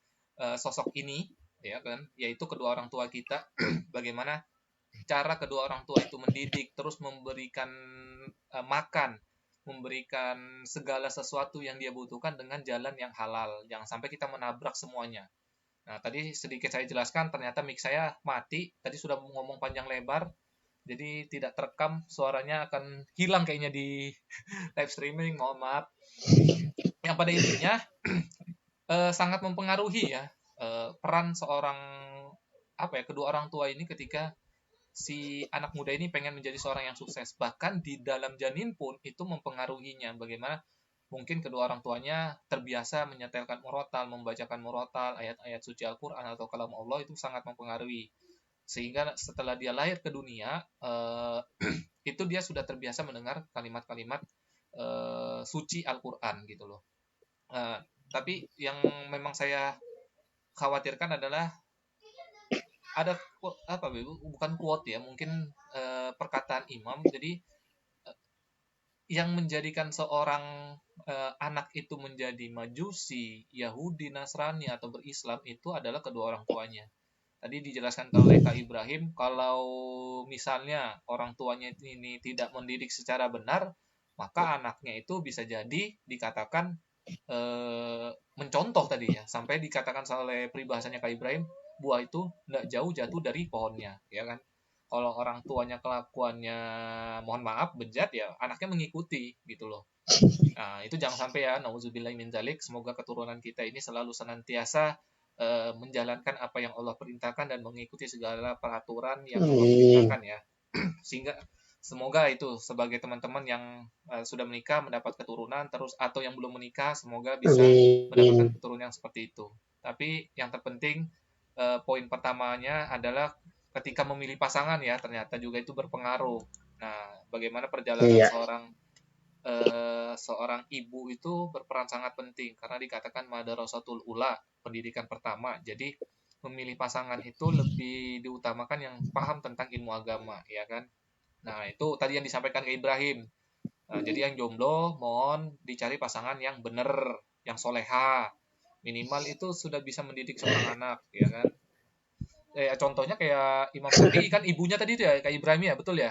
sosok ini, ya kan, yaitu kedua orang tua kita, bagaimana cara kedua orang tua itu mendidik, terus memberikan makan, memberikan segala sesuatu yang dia butuhkan dengan jalan yang halal, jangan sampai kita menabrak semuanya. Nah, tadi sedikit saya jelaskan, ternyata mic saya mati, tadi sudah ngomong panjang lebar, jadi tidak terekam, suaranya akan hilang kayaknya di live streaming, mohon maaf. Yang pada intinya, sangat mempengaruhi ya, peran seorang, kedua orang tua ini ketika si anak muda ini pengen menjadi seorang yang sukses. Bahkan di dalam janin pun itu mempengaruhinya. Bagaimana mungkin kedua orang tuanya terbiasa menyetelkan murotal, membacakan murotal, ayat-ayat suci Al-Quran atau kalam Allah itu sangat mempengaruhi. Sehingga setelah dia lahir ke dunia, itu dia sudah terbiasa mendengar kalimat-kalimat suci Al-Quran gitu loh. Tapi yang memang saya khawatirkan adalah ada bukan quote ya, mungkin perkataan imam. Jadi yang menjadikan seorang anak itu menjadi Majusi, Yahudi, Nasrani atau berislam itu adalah kedua orang tuanya. Tadi dijelaskan oleh Kak Ibrahim, kalau misalnya orang tuanya ini tidak mendidik secara benar, maka anaknya itu bisa jadi dikatakan mencontoh tadi ya, sampai dikatakan oleh peribahasanya Kak Ibrahim, buah itu tidak jauh jatuh dari pohonnya, ya kan? Kalau orang tuanya kelakuannya mohon maaf bejat, ya anaknya mengikuti gitu loh. Nah, itu jangan sampai ya, nauzubillahi min dzalik. Semoga keturunan kita ini selalu senantiasa menjalankan apa yang Allah perintahkan dan mengikuti segala peraturan yang Allah Amin. perintahkan ya. Sehingga semoga itu sebagai teman-teman yang sudah menikah mendapat keturunan, terus atau yang belum menikah semoga bisa mendapatkan Amin. keturunan yang seperti itu. Tapi yang terpenting poin pertamanya adalah ketika memilih pasangan ya, ternyata juga itu berpengaruh. Nah, bagaimana perjalanan Iya. seorang ibu itu berperan sangat penting karena dikatakan madarasatul ula, pendidikan pertama. Jadi memilih pasangan itu lebih diutamakan yang paham tentang ilmu agama, ya kan? Nah, itu tadi yang disampaikan ke Ibrahim. Nah, jadi yang jomblo mohon dicari pasangan yang benar, yang soleha. Minimal itu sudah bisa mendidik seorang anak, ya kan? Contohnya kayak Imam Syafi'i kan ibunya tadi itu ya, kayak Ibrahim ya, betul ya?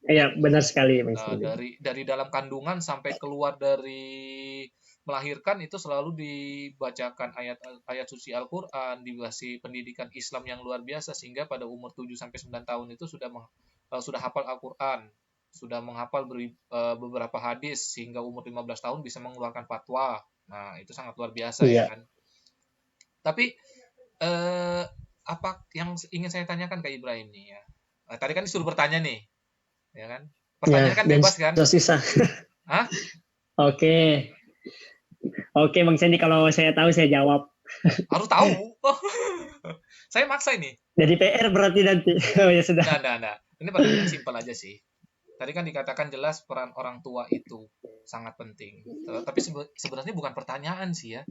Iya, benar sekali, Bang Nah, Sandy. dari dalam kandungan sampai keluar dari melahirkan itu selalu dibacakan ayat-ayat suci Al-Qur'an, dikasih pendidikan Islam yang luar biasa sehingga pada umur 7 sampai 9 tahun itu sudah hafal Al-Qur'an, sudah menghafal beberapa hadis sehingga umur 15 tahun bisa mengeluarkan fatwa. Nah, itu sangat luar biasa ya Iya. kan. Tapi eh, apa yang ingin saya tanyakan ke Ibrahim nih ya. Tadi kan disuruh bertanya nih, ya kan? Ya, Pertanyaan kan dan bebas kan? susah. Hah? Oke. Oke, Bang Sandy, kalau saya tahu saya jawab. Harus tahu. Saya maksa ini. Jadi PR berarti nanti. Oh ya sudah. Nah. Ini pertanyaan simpel aja sih. Tadi kan dikatakan jelas peran orang tua itu sangat penting. Tapi sebenarnya bukan pertanyaan sih ya.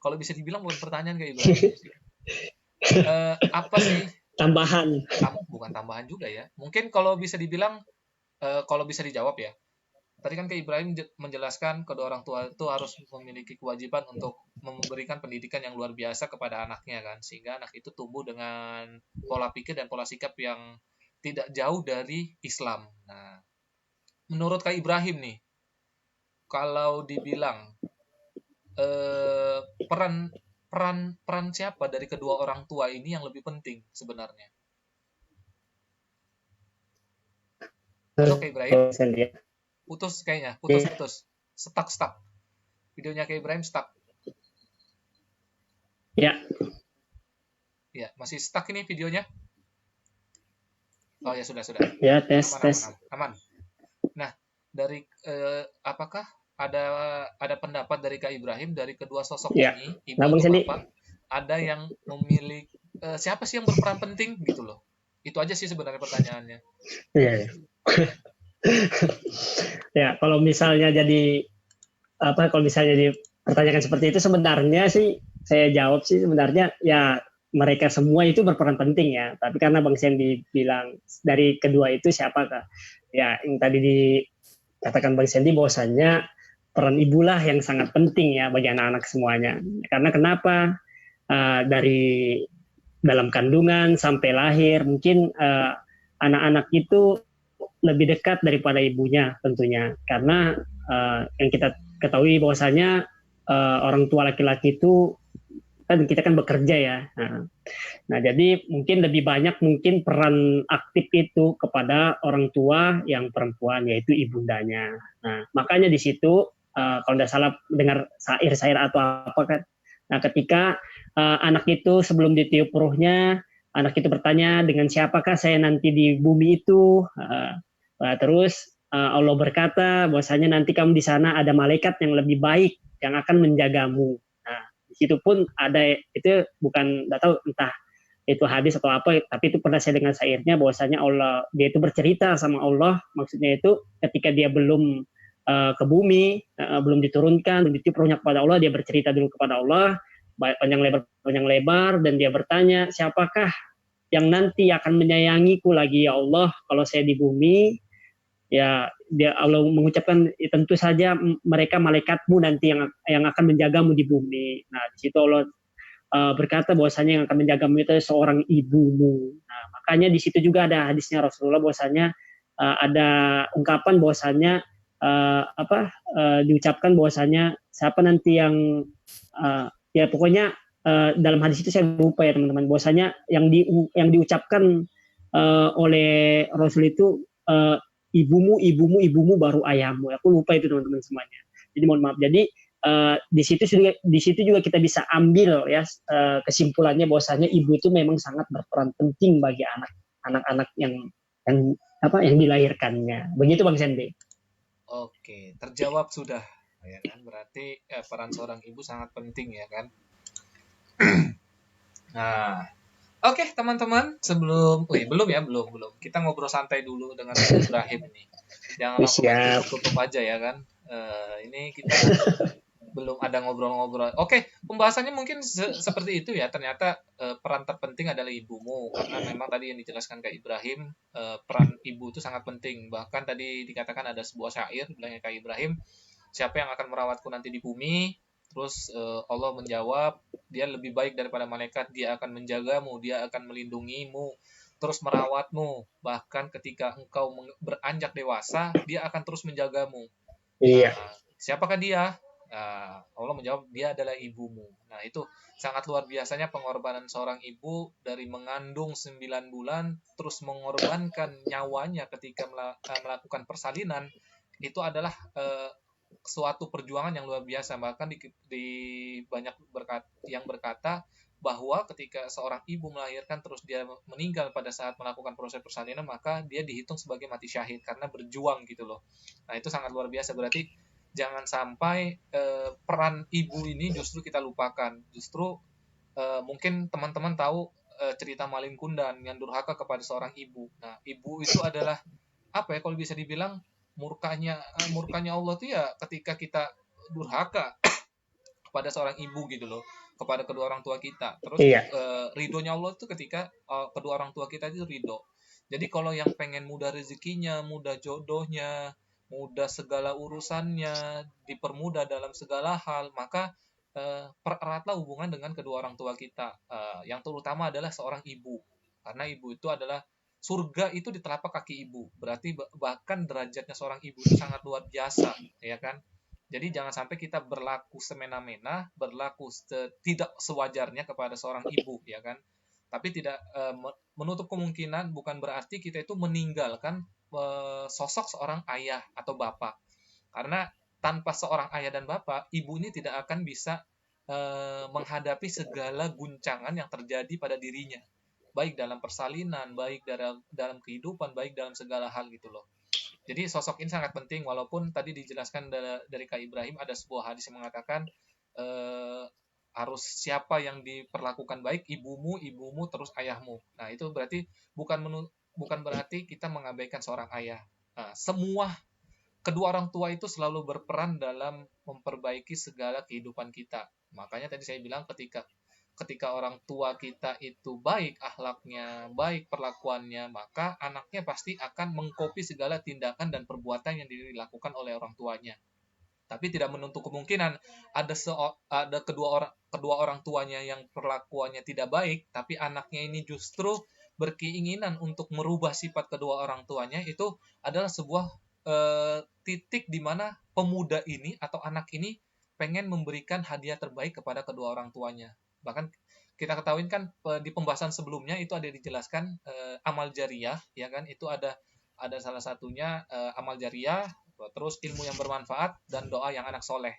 Kalau bisa dibilang bukan pertanyaan kayak Ibrahim. Apa sih? Tambahan. Bukan tambahan juga ya. Mungkin kalau bisa dibilang, kalau bisa dijawab ya. Tadi kan ke Ibrahim menjelaskan kedua orang tua itu harus memiliki kewajiban untuk memberikan pendidikan yang luar biasa kepada anaknya kan, sehingga anak itu tumbuh dengan pola pikir dan pola sikap yang tidak jauh dari Islam. Nah, menurut Kak Ibrahim nih, kalau dibilang eh, peran peran peran siapa dari kedua orang tua ini yang lebih penting sebenarnya? Halo Kak Ibrahim, Bang Sandy. putus kayaknya, Oke. putus, stuck. Videonya Kak Ibrahim stuck. Ya, Ya, masih stuck ini videonya. Oh ya sudah. ya tes Aman. tes. Aman. Nah, dari apakah ada pendapat dari Kak Ibrahim dari kedua sosok Ya. ini, ibu Nah, Bang atau Sandy. bapak, ada yang memilih siapa sih yang berperan penting gitu loh. Itu aja sih sebenarnya pertanyaannya. Iya. Ya. Ya, kalau misalnya jadi kalau misalnya dipertanyakan seperti itu sebenarnya sih saya jawab sih sebenarnya ya mereka semua itu berperan penting ya. Tapi karena Bang Sandy bilang dari kedua itu siapakah? Ya, yang tadi dikatakan Bang Sandy bahwasannya peran ibulah yang sangat penting ya bagi anak-anak semuanya. Karena kenapa? Dari dalam kandungan sampai lahir mungkin anak-anak itu lebih dekat daripada ibunya tentunya karena yang kita ketahui bahwasanya orang tua laki-laki itu kan kita kan bekerja ya. Nah, jadi mungkin lebih banyak mungkin peran aktif itu kepada orang tua yang perempuan yaitu ibundanya. Nah, makanya di situ kalau tidak salah dengar syair-syair atau apa kan. Nah, ketika anak itu sebelum ditiup ruhnya, anak itu bertanya dengan siapakah saya nanti di bumi itu. Terus Allah berkata bahwasanya nanti kamu di sana ada malaikat yang lebih baik yang akan menjagamu. Nah, di situ pun ada itu bukan tidak tahu entah itu hadis atau apa, tapi itu pernah saya dengar syairnya bahwasanya Allah dia itu bercerita sama Allah, maksudnya itu ketika dia belum ke bumi, belum diturunkan, belum ditiup ruhnya kepada Allah, dia bercerita dulu kepada Allah panjang lebar dan dia bertanya siapakah yang nanti akan menyayangiku lagi ya Allah kalau saya di bumi. Ya dia Allah mengucapkan tentu saja mereka malaikatmu nanti yang akan menjagamu di bumi. Nah di situ Allah berkata bahwasanya yang akan menjagamu itu seorang ibumu. Nah makanya di situ juga ada hadisnya Rasulullah bahwasanya ada ungkapan bahwasanya diucapkan bahwasanya siapa nanti yang ya pokoknya dalam hadis itu saya lupa ya teman-teman bahwasanya yang diucapkan oleh Rasul itu ibumu, ibumu, ibumu baru ayahmu. Aku lupa itu teman-teman semuanya. Jadi mohon maaf. Jadi di situ juga kita bisa ambil ya kesimpulannya bahwasanya ibu itu memang sangat berperan penting bagi anak-anak yang yang dilahirkannya. Begitu Bang Sende. Oke, terjawab sudah, ya kan? Berarti peran seorang ibu sangat penting, ya kan? Nah, oke teman-teman, belum ya, belum. Kita ngobrol santai dulu dengan Kak Ibrahim ini. Jangan langsung main Siap. tutup-tutup aja ya kan. Ini kita belum ada ngobrol-ngobrol. Oke, pembahasannya mungkin seperti itu ya. Ternyata peran terpenting adalah ibumu, karena memang tadi yang dijelaskan Kak Ibrahim, peran ibu itu sangat penting. Bahkan tadi dikatakan ada sebuah syair bilangnya Kak Ibrahim, siapa yang akan merawatku nanti di bumi? Terus Allah menjawab, dia lebih baik daripada malaikat, dia akan menjagamu, dia akan melindungimu, terus merawatmu. Bahkan ketika engkau beranjak dewasa, dia akan terus menjagamu. Iya. Siapakah dia? Allah menjawab, dia adalah ibumu. Nah, itu sangat luar biasanya pengorbanan seorang ibu dari mengandung 9 bulan, terus mengorbankan nyawanya ketika melakukan persalinan. Itu adalah suatu perjuangan yang luar biasa. Bahkan di banyak yang berkata bahwa ketika seorang ibu melahirkan terus dia meninggal pada saat melakukan proses persalinan, maka dia dihitung sebagai mati syahid karena berjuang gitu loh. Nah, itu sangat luar biasa. Berarti jangan sampai peran ibu ini justru kita lupakan. Justru mungkin teman-teman tahu cerita Malin Kundan yang durhaka kepada seorang ibu. Nah, ibu itu adalah apa ya, kalau bisa dibilang murkanya Allah tuh ya ketika kita durhaka kepada seorang ibu gitu loh, kepada kedua orang tua kita. Terus Iya. ridhonya Allah itu ketika kedua orang tua kita itu ridho. Jadi kalau yang pengen mudah rezekinya, mudah jodohnya, mudah segala urusannya, dipermudah dalam segala hal, maka pereratlah hubungan dengan kedua orang tua kita. Yang terutama adalah seorang ibu. Karena ibu itu adalah surga itu di telapak kaki ibu. Berarti bahkan derajatnya seorang ibu itu sangat luar biasa, ya kan? Jadi jangan sampai kita berlaku semena-mena, berlaku tidak sewajarnya kepada seorang ibu, ya kan? Tapi tidak menutup kemungkinan bukan berarti kita itu meninggalkan sosok seorang ayah atau bapak. Karena tanpa seorang ayah dan bapak, ibu ini tidak akan bisa menghadapi segala guncangan yang terjadi pada dirinya. Baik dalam persalinan, baik dalam kehidupan, baik dalam segala hal gitu loh. Jadi sosok ini sangat penting, walaupun tadi dijelaskan dari Kak Ibrahim ada sebuah hadis yang mengatakan harus siapa yang diperlakukan baik, ibumu, ibumu, terus ayahmu. Nah, itu berarti bukan berarti kita mengabaikan seorang ayah. Nah, semua kedua orang tua itu selalu berperan dalam memperbaiki segala kehidupan kita. Makanya tadi saya bilang ketika orang tua kita itu baik akhlaknya, baik perlakuannya, maka anaknya pasti akan mengkopi segala tindakan dan perbuatan yang dilakukan oleh orang tuanya. Tapi tidak menutup kemungkinan ada kedua orang tuanya yang perlakuannya tidak baik, tapi anaknya ini justru berkeinginan untuk merubah sifat kedua orang tuanya. Itu adalah sebuah titik di mana pemuda ini atau anak ini pengen memberikan hadiah terbaik kepada kedua orang tuanya. Bahkan kita ketahui kan di pembahasan sebelumnya itu ada dijelaskan amal jariah, ya kan? Itu ada salah satunya amal jariah, terus ilmu yang bermanfaat dan doa yang anak soleh.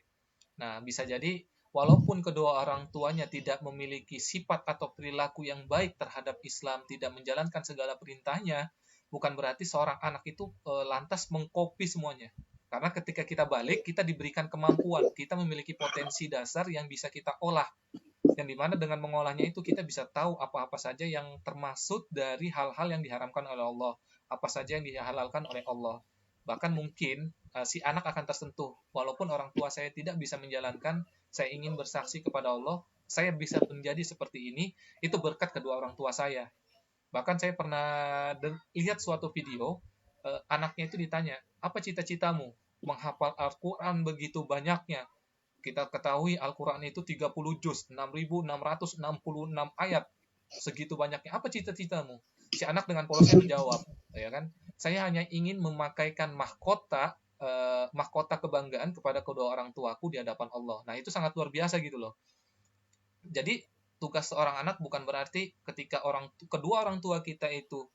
Nah, bisa jadi walaupun kedua orang tuanya tidak memiliki sifat atau perilaku yang baik terhadap Islam, tidak menjalankan segala perintahnya, bukan berarti seorang anak itu lantas mengkopi semuanya. Karena ketika kita balik, kita diberikan kemampuan, kita memiliki potensi dasar yang bisa kita olah. Yang dimana dengan mengolahnya itu kita bisa tahu apa-apa saja yang termasuk dari hal-hal yang diharamkan oleh Allah, apa saja yang dihalalkan oleh Allah. Bahkan mungkin si anak akan tersentuh, walaupun orang tua saya tidak bisa menjalankan, saya ingin bersaksi kepada Allah, saya bisa menjadi seperti ini, itu berkat kedua orang tua saya. Bahkan saya pernah lihat suatu video, anaknya itu ditanya, apa cita-citamu? Menghafal Al-Quran begitu banyaknya. Kita ketahui Al-Quran itu 30 juz, 6.666 ayat. Segitu banyaknya. Apa cita-citamu? Si anak dengan polosnya menjawab, ya kan? Saya hanya ingin memakaikan mahkota kebanggaan kepada kedua orang tuaku di hadapan Allah. Nah, itu sangat luar biasa gitu loh. Jadi tugas seorang anak bukan berarti ketika kedua orang tua kita itu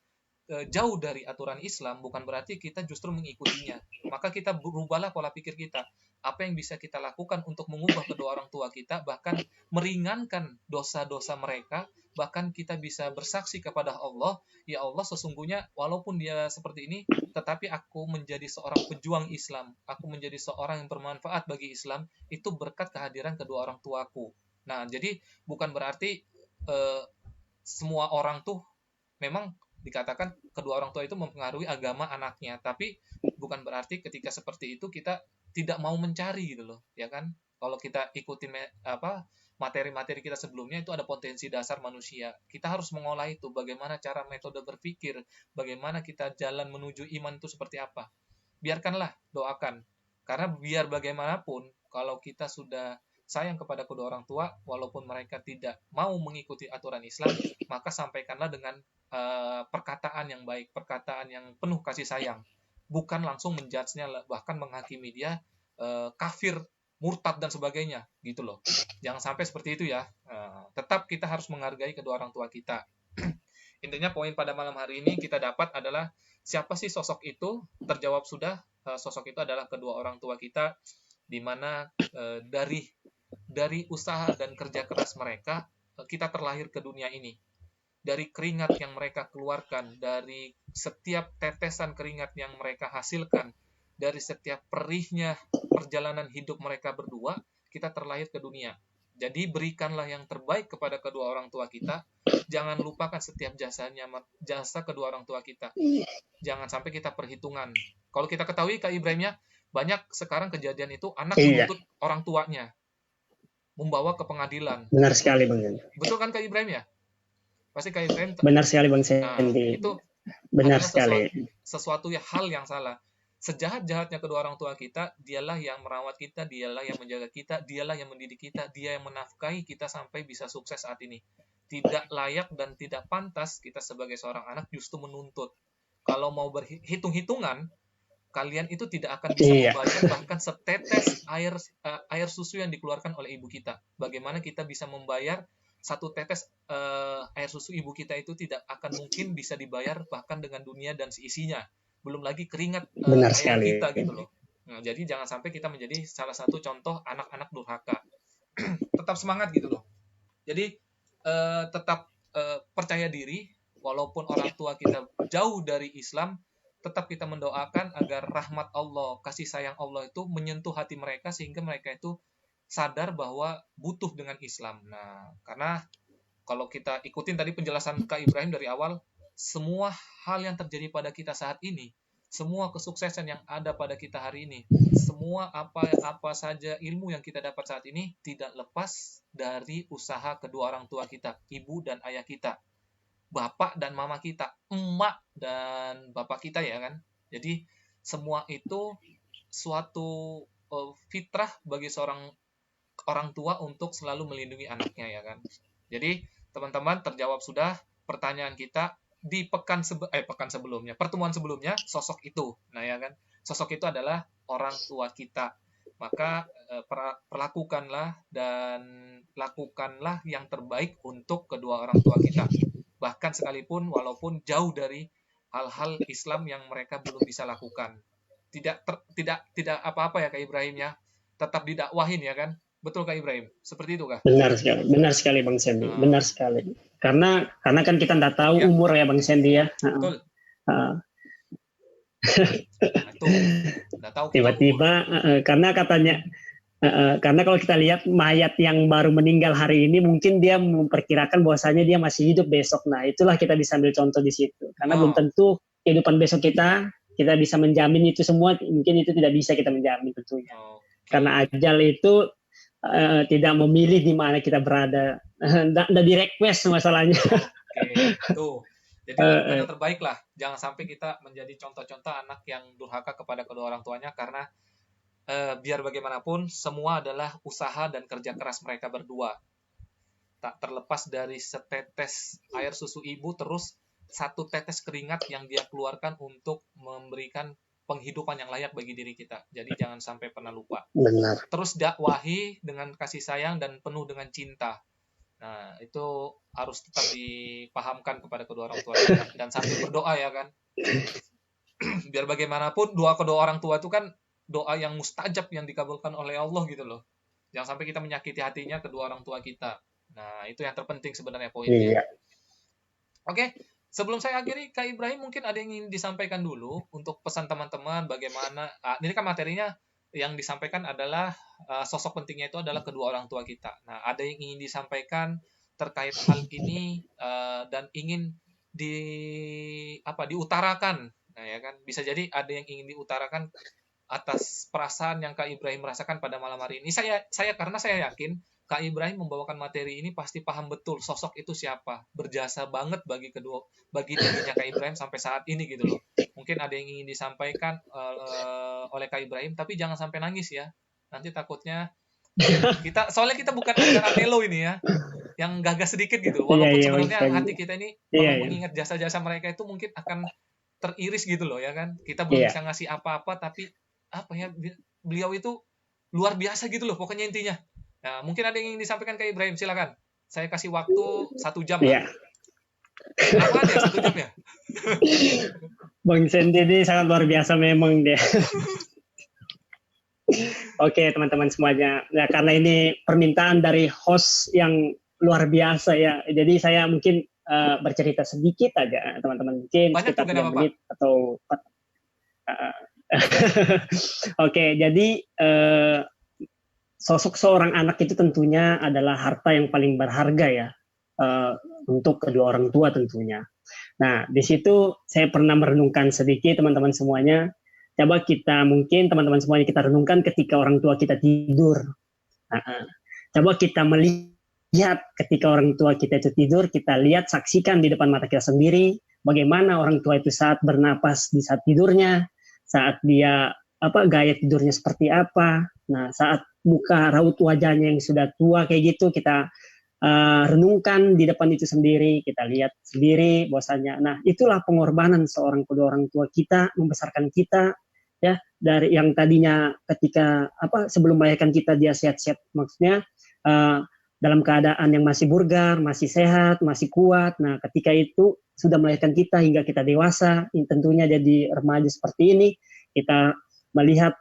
jauh dari aturan Islam, bukan berarti kita justru mengikutinya. Maka kita berubahlah pola pikir kita. Apa yang bisa kita lakukan untuk mengubah kedua orang tua kita, bahkan meringankan dosa-dosa mereka, bahkan kita bisa bersaksi kepada Allah, ya Allah sesungguhnya walaupun dia seperti ini, tetapi aku menjadi seorang pejuang Islam, aku menjadi seorang yang bermanfaat bagi Islam, itu berkat kehadiran kedua orang tuaku. Nah, jadi bukan berarti semua orang tuh memang dikatakan kedua orang tua itu mempengaruhi agama anaknya, tapi bukan berarti ketika seperti itu kita tidak mau mencari gitu loh, ya kan? Kalau kita ikuti materi-materi kita sebelumnya, itu ada potensi dasar manusia. Kita harus mengolah itu, bagaimana cara metode berpikir, bagaimana kita jalan menuju iman itu seperti apa. Biarkanlah, doakan. Karena biar bagaimanapun, kalau kita sudah sayang kepada kedua orang tua, walaupun mereka tidak mau mengikuti aturan Islam, maka sampaikanlah dengan perkataan yang baik, perkataan yang penuh kasih sayang. Bukan langsung menjudge-nya, bahkan menghakimi dia kafir, murtad, dan sebagainya. Gitu loh. Jangan sampai seperti itu ya. Tetap kita harus menghargai kedua orang tua kita. Intinya poin pada malam hari ini kita dapat adalah siapa sih sosok itu? Terjawab sudah, sosok itu adalah kedua orang tua kita, di mana dari usaha dan kerja keras mereka, kita terlahir ke dunia ini. Dari keringat yang mereka keluarkan, dari setiap tetesan keringat yang mereka hasilkan, dari setiap perihnya perjalanan hidup mereka berdua, kita terlahir ke dunia. Jadi berikanlah yang terbaik kepada kedua orang tua kita. Jangan lupakan setiap jasa kedua orang tua kita. Jangan sampai kita perhitungan. Kalau kita ketahui, Kak Ibrahim, ya, banyak sekarang kejadian itu anak menuntut orang tuanya, membawa ke pengadilan. Benar sekali Bang Sandy. Betul kan Kak Ibrahim ya? Pasti Kak Ibrahim. Benar sekali Bang Nah, Sandy. itu benar adalah sekali. sesuatu hal yang salah. Sejahat-jahatnya kedua orang tua kita, dialah yang merawat kita, dialah yang menjaga kita, dialah yang mendidik kita, dia yang menafkahi kita sampai bisa sukses saat ini. Tidak layak dan tidak pantas kita sebagai seorang anak justru menuntut. Kalau mau berhitung-hitungan, kalian itu tidak akan bisa membayar bahkan setetes air susu yang dikeluarkan oleh ibu kita. Bagaimana kita bisa membayar satu tetes air susu ibu kita itu tidak akan mungkin bisa dibayar bahkan dengan dunia dan seisinya. Belum lagi keringat ayah kita gitu loh. Nah, jadi jangan sampai kita menjadi salah satu contoh anak-anak durhaka. Tetap semangat gitu loh. Jadi tetap percaya diri, walaupun orang tua kita jauh dari Islam, tetap kita mendoakan agar rahmat Allah, kasih sayang Allah itu menyentuh hati mereka sehingga mereka itu sadar bahwa butuh dengan Islam. Nah, karena kalau kita ikutin tadi penjelasan Kak Ibrahim dari awal, semua hal yang terjadi pada kita saat ini, semua kesuksesan yang ada pada kita hari ini, semua apa saja ilmu yang kita dapat saat ini tidak lepas dari usaha kedua orang tua kita, ibu dan ayah kita, bapak dan mama kita, emak dan bapak kita, ya kan. Jadi semua itu suatu fitrah bagi seorang orang tua untuk selalu melindungi anaknya, ya kan. Jadi teman-teman, terjawab sudah pertanyaan kita di pertemuan sebelumnya, sosok itu. Nah, ya kan, sosok itu adalah orang tua kita. Maka perlakukanlah dan lakukanlah yang terbaik untuk kedua orang tua kita. Bahkan sekalipun walaupun jauh dari hal-hal Islam yang mereka belum bisa lakukan. Tidak apa-apa ya Kak Ibrahim ya. Tetap didakwahin, ya kan. Betul Kak Ibrahim? Seperti itu kah? Benar sekali Bang Sandy. Benar sekali. Karena kan kita nggak tahu umur ya Bang Sandy ya. Betul. Tiba-tiba karena katanya karena kalau kita lihat mayat yang baru meninggal hari ini, mungkin dia memperkirakan bahwasanya dia masih hidup besok. Nah, itulah kita bisa ambil contoh di situ. Karena belum tentu kehidupan besok kita bisa menjamin itu semua. Mungkin itu tidak bisa kita menjamin tentunya. Karena ajal itu tidak memilih di mana kita berada. Tidak di request masalahnya. Tuh. Jadi yang terbaik lah. Jangan sampai kita menjadi contoh-contoh anak yang durhaka kepada kedua orang tuanya, karena biar bagaimanapun semua adalah usaha dan kerja keras mereka berdua. Tak terlepas dari setetes air susu ibu, terus satu tetes keringat yang dia keluarkan untuk memberikan penghidupan yang layak bagi diri kita. Jadi jangan sampai pernah lupa. Benar. Terus dakwahi dengan kasih sayang dan penuh dengan cinta. Nah, itu harus tetap dipahamkan kepada kedua orang tua kita dan sambil berdoa ya kan. Biar bagaimanapun doa kedua orang tua itu kan doa yang mustajab yang dikabulkan oleh Allah gitu loh. Jangan sampai kita menyakiti hatinya kedua orang tua kita. Nah, itu yang terpenting sebenarnya poinnya. Iya. Oke, sebelum saya akhiri, Kak Ibrahim mungkin ada yang ingin disampaikan dulu untuk pesan teman-teman bagaimana. Ini kan materinya yang disampaikan adalah sosok pentingnya itu adalah kedua orang tua kita. Nah, ada yang ingin disampaikan terkait hal ini dan ingin diutarakan. Nah, ya kan bisa jadi ada yang ingin diutarakan atas perasaan yang Kak Ibrahim merasakan pada malam hari ini. Karena saya yakin Kak Ibrahim membawakan materi ini pasti paham betul sosok itu siapa. Berjasa banget bagi dirinya Kak Ibrahim sampai saat ini gitu loh. Mungkin ada yang ingin disampaikan oleh Kak Ibrahim, tapi jangan sampai nangis ya. Nanti takutnya soalnya kita bukan acara telo ini ya, yang gagas sedikit gitu. Walaupun sebenarnya hati kita ini kalau mengingat jasa-jasa mereka itu mungkin akan teriris gitu loh ya kan. Kita belum bisa ngasih apa-apa, tapi apa ya, beliau itu luar biasa gitu loh pokoknya intinya. Nah, mungkin ada yang ingin disampaikan ke Ibrahim, silakan. Saya kasih waktu 1 jam lah. Apaan ya 1 jam ya? Bang Sandy ini sangat luar biasa memang dia. Oke, teman-teman semuanya. Ya, karena ini permintaan dari host yang luar biasa ya. Jadi saya mungkin bercerita sedikit aja, teman-teman. Mungkin banyak sekitar 3 menit atau Oke, jadi sosok seorang anak itu tentunya adalah harta yang paling berharga ya untuk kedua orang tua tentunya. Nah, di situ saya pernah merenungkan sedikit teman-teman semuanya. Coba mungkin teman-teman semuanya kita renungkan ketika orang tua kita tidur. Coba kita melihat ketika orang tua kita itu tidur, kita lihat, saksikan di depan mata kita sendiri bagaimana orang tua itu saat bernapas di saat tidurnya, saat dia gaya tidurnya seperti apa. Nah, saat muka raut wajahnya yang sudah tua kayak gitu, kita renungkan di depan itu sendiri, kita lihat sendiri bahwasanya. Nah, itulah pengorbanan seorang kedua orang tua kita membesarkan kita ya, dari yang tadinya ketika sebelum melahirkan kita dia sehat-sehat, maksudnya dalam keadaan yang masih bugar, masih sehat, masih kuat. Nah, ketika itu sudah melahirkan kita hingga kita dewasa, tentunya jadi remaja seperti ini, kita melihat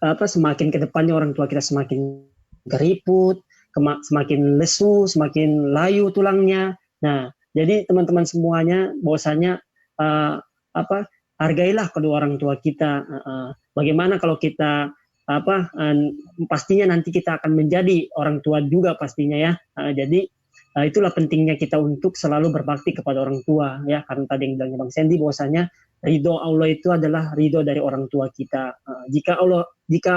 semakin ke depannya orang tua kita semakin keriput, semakin lesu, semakin layu tulangnya. Nah, jadi teman-teman semuanya bahwasanya hargailah kedua orang tua kita. Bagaimana kalau kita pastinya nanti kita akan menjadi orang tua juga pastinya ya. Jadi itulah pentingnya kita untuk selalu berbakti kepada orang tua ya, karena tadi yang bilangnya Bang Sandy bahwasanya ridho Allah itu adalah ridho dari orang tua kita. Jika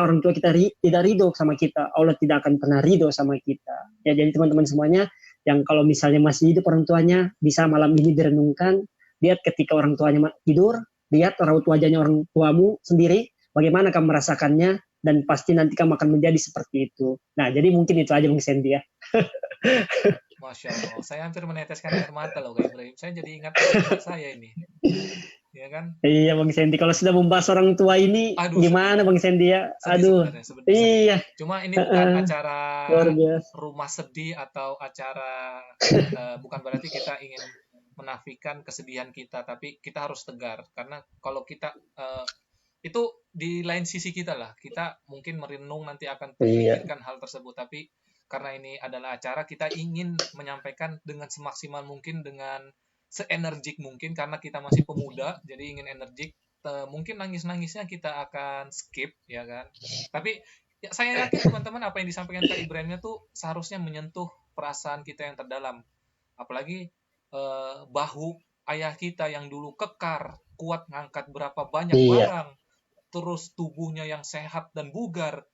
orang tua kita tidak ridho sama kita, Allah tidak akan pernah ridho sama kita. Ya, jadi teman-teman semuanya yang kalau misalnya masih hidup orang tuanya, bisa malam ini direnungkan, lihat ketika orang tuanya tidur, lihat raut wajahnya orang tuamu sendiri, bagaimana kamu merasakannya, dan pasti nanti kamu akan menjadi seperti itu. Nah, jadi mungkin itu aja Bang Sandy ya. Masya Allah, saya hampir meneteskan air mata loh Kak Ibrahim. Saya jadi ingat saya ini. Ya kan? Iya Bang Sandy, kalau sudah membahas orang tua ini gimana Bang Sandy ya? Aduh. Sebenarnya. Iya. Cuma ini bukan acara rumah sedih atau acara bukan berarti kita ingin menafikan kesedihan kita, tapi kita harus tegar karena kalau kita itu di lain sisi kita lah, kita mungkin merenung nanti akan memikirkan hal tersebut, tapi karena ini adalah acara, kita ingin menyampaikan dengan semaksimal mungkin, dengan seenergik mungkin, karena kita masih pemuda, jadi ingin energik. Mungkin nangis-nangisnya kita akan skip, ya kan. Tapi ya, saya yakin teman-teman apa yang disampaikan Kak Ibrahimnya tuh seharusnya menyentuh perasaan kita yang terdalam. Apalagi bahu ayah kita yang dulu kekar, kuat ngangkat berapa banyak barang, terus tubuhnya yang sehat dan bugar.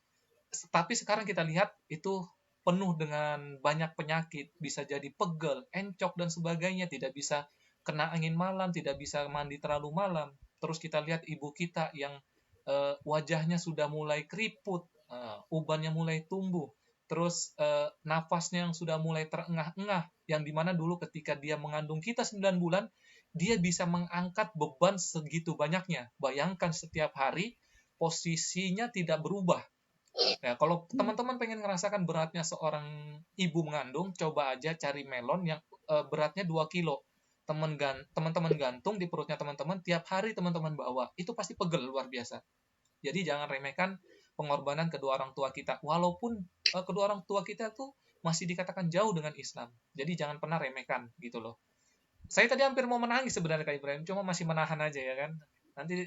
Tapi sekarang kita lihat itu penuh dengan banyak penyakit, bisa jadi pegel, encok, dan sebagainya, tidak bisa kena angin malam, tidak bisa mandi terlalu malam. Terus kita lihat ibu kita yang wajahnya sudah mulai keriput, ubannya mulai tumbuh, terus nafasnya yang sudah mulai terengah-engah, yang dimana dulu ketika dia mengandung kita 9 bulan, dia bisa mengangkat beban segitu banyaknya. Bayangkan setiap hari posisinya tidak berubah. Ya, kalau teman-teman pengen ngerasakan beratnya seorang ibu mengandung, coba aja cari melon yang beratnya 2 kilo. Teman-teman gantung di perutnya teman-teman, tiap hari teman-teman bawa. Itu pasti pegel luar biasa. Jadi jangan remehkan pengorbanan kedua orang tua kita. Walaupun kedua orang tua kita tuh masih dikatakan jauh dengan Islam. Jadi jangan pernah remehkan gitu loh. Saya tadi hampir mau menangis sebenarnya Kak Ibrahim, cuma masih menahan aja ya kan. Nanti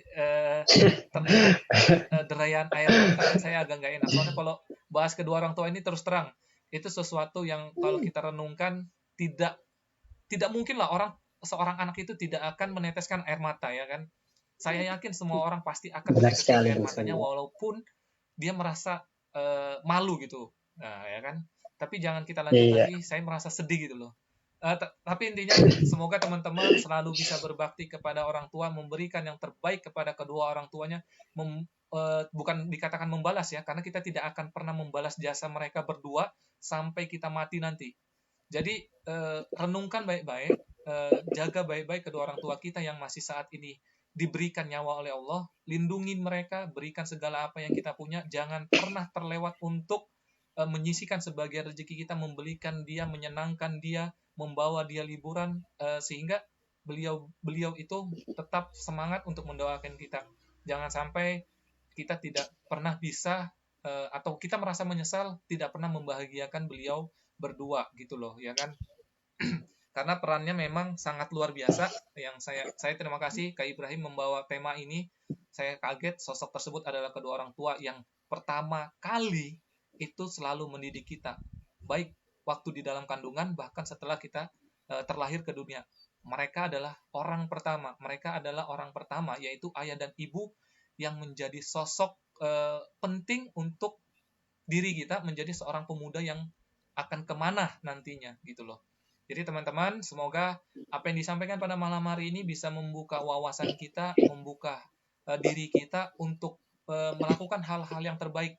terlihat derayan air mata dan saya agak nggak enak. Soalnya kalau bahas kedua orang tua ini terus terang, itu sesuatu yang kalau kita renungkan tidak tidak mungkin lah seorang anak itu tidak akan meneteskan air mata ya kan. Saya yakin semua orang pasti akan Benar meneteskan sekali air Mas matanya Andi. walaupun dia merasa malu gitu. Nah, ya kan. Tapi jangan kita lanjut Iya, lagi, saya merasa sedih gitu loh. Tapi intinya semoga teman-teman selalu bisa berbakti kepada orang tua, memberikan yang terbaik kepada kedua orang tuanya, bukan dikatakan membalas ya, karena kita tidak akan pernah membalas jasa mereka berdua sampai kita mati nanti. Jadi renungkan baik-baik, jaga baik-baik kedua orang tua kita yang masih saat ini diberikan nyawa oleh Allah, lindungi mereka, berikan segala apa yang kita punya, jangan pernah terlewat untuk menyisikan sebagian rezeki kita, membelikan dia, menyenangkan dia, membawa dia liburan, sehingga beliau itu tetap semangat untuk mendoakan kita. Jangan sampai kita tidak pernah bisa atau kita merasa menyesal tidak pernah membahagiakan beliau berdua gitu loh ya kan. Karena perannya memang sangat luar biasa. Yang saya terima kasih Kak Ibrahim membawa tema ini. Saya kaget sosok tersebut adalah kedua orang tua yang pertama kali itu selalu mendidik kita, baik waktu di dalam kandungan bahkan setelah kita terlahir ke dunia. Mereka adalah orang pertama yaitu ayah dan ibu yang menjadi sosok penting untuk diri kita menjadi seorang pemuda yang akan kemana nantinya gitu loh. Jadi teman-teman, semoga apa yang disampaikan pada malam hari ini bisa membuka wawasan kita, membuka diri kita untuk melakukan hal-hal yang terbaik.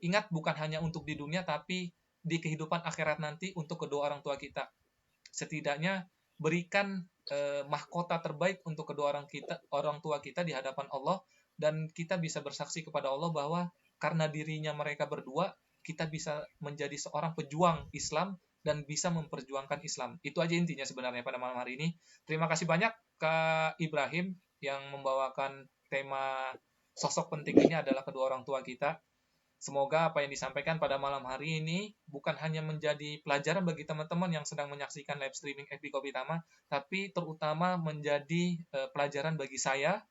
Ingat, bukan hanya untuk di dunia, tapi di kehidupan akhirat nanti untuk kedua orang tua kita. Setidaknya berikan mahkota terbaik untuk kedua orang tua kita di hadapan Allah, dan kita bisa bersaksi kepada Allah bahwa karena dirinya mereka berdua, kita bisa menjadi seorang pejuang Islam dan bisa memperjuangkan Islam. Itu aja intinya sebenarnya pada malam hari ini. Terima kasih banyak Kak Ibrahim yang membawakan tema sosok penting ini adalah kedua orang tua kita. Semoga apa yang disampaikan pada malam hari ini bukan hanya menjadi pelajaran bagi teman-teman yang sedang menyaksikan live streaming FB Kopi Tama, tapi terutama menjadi pelajaran bagi saya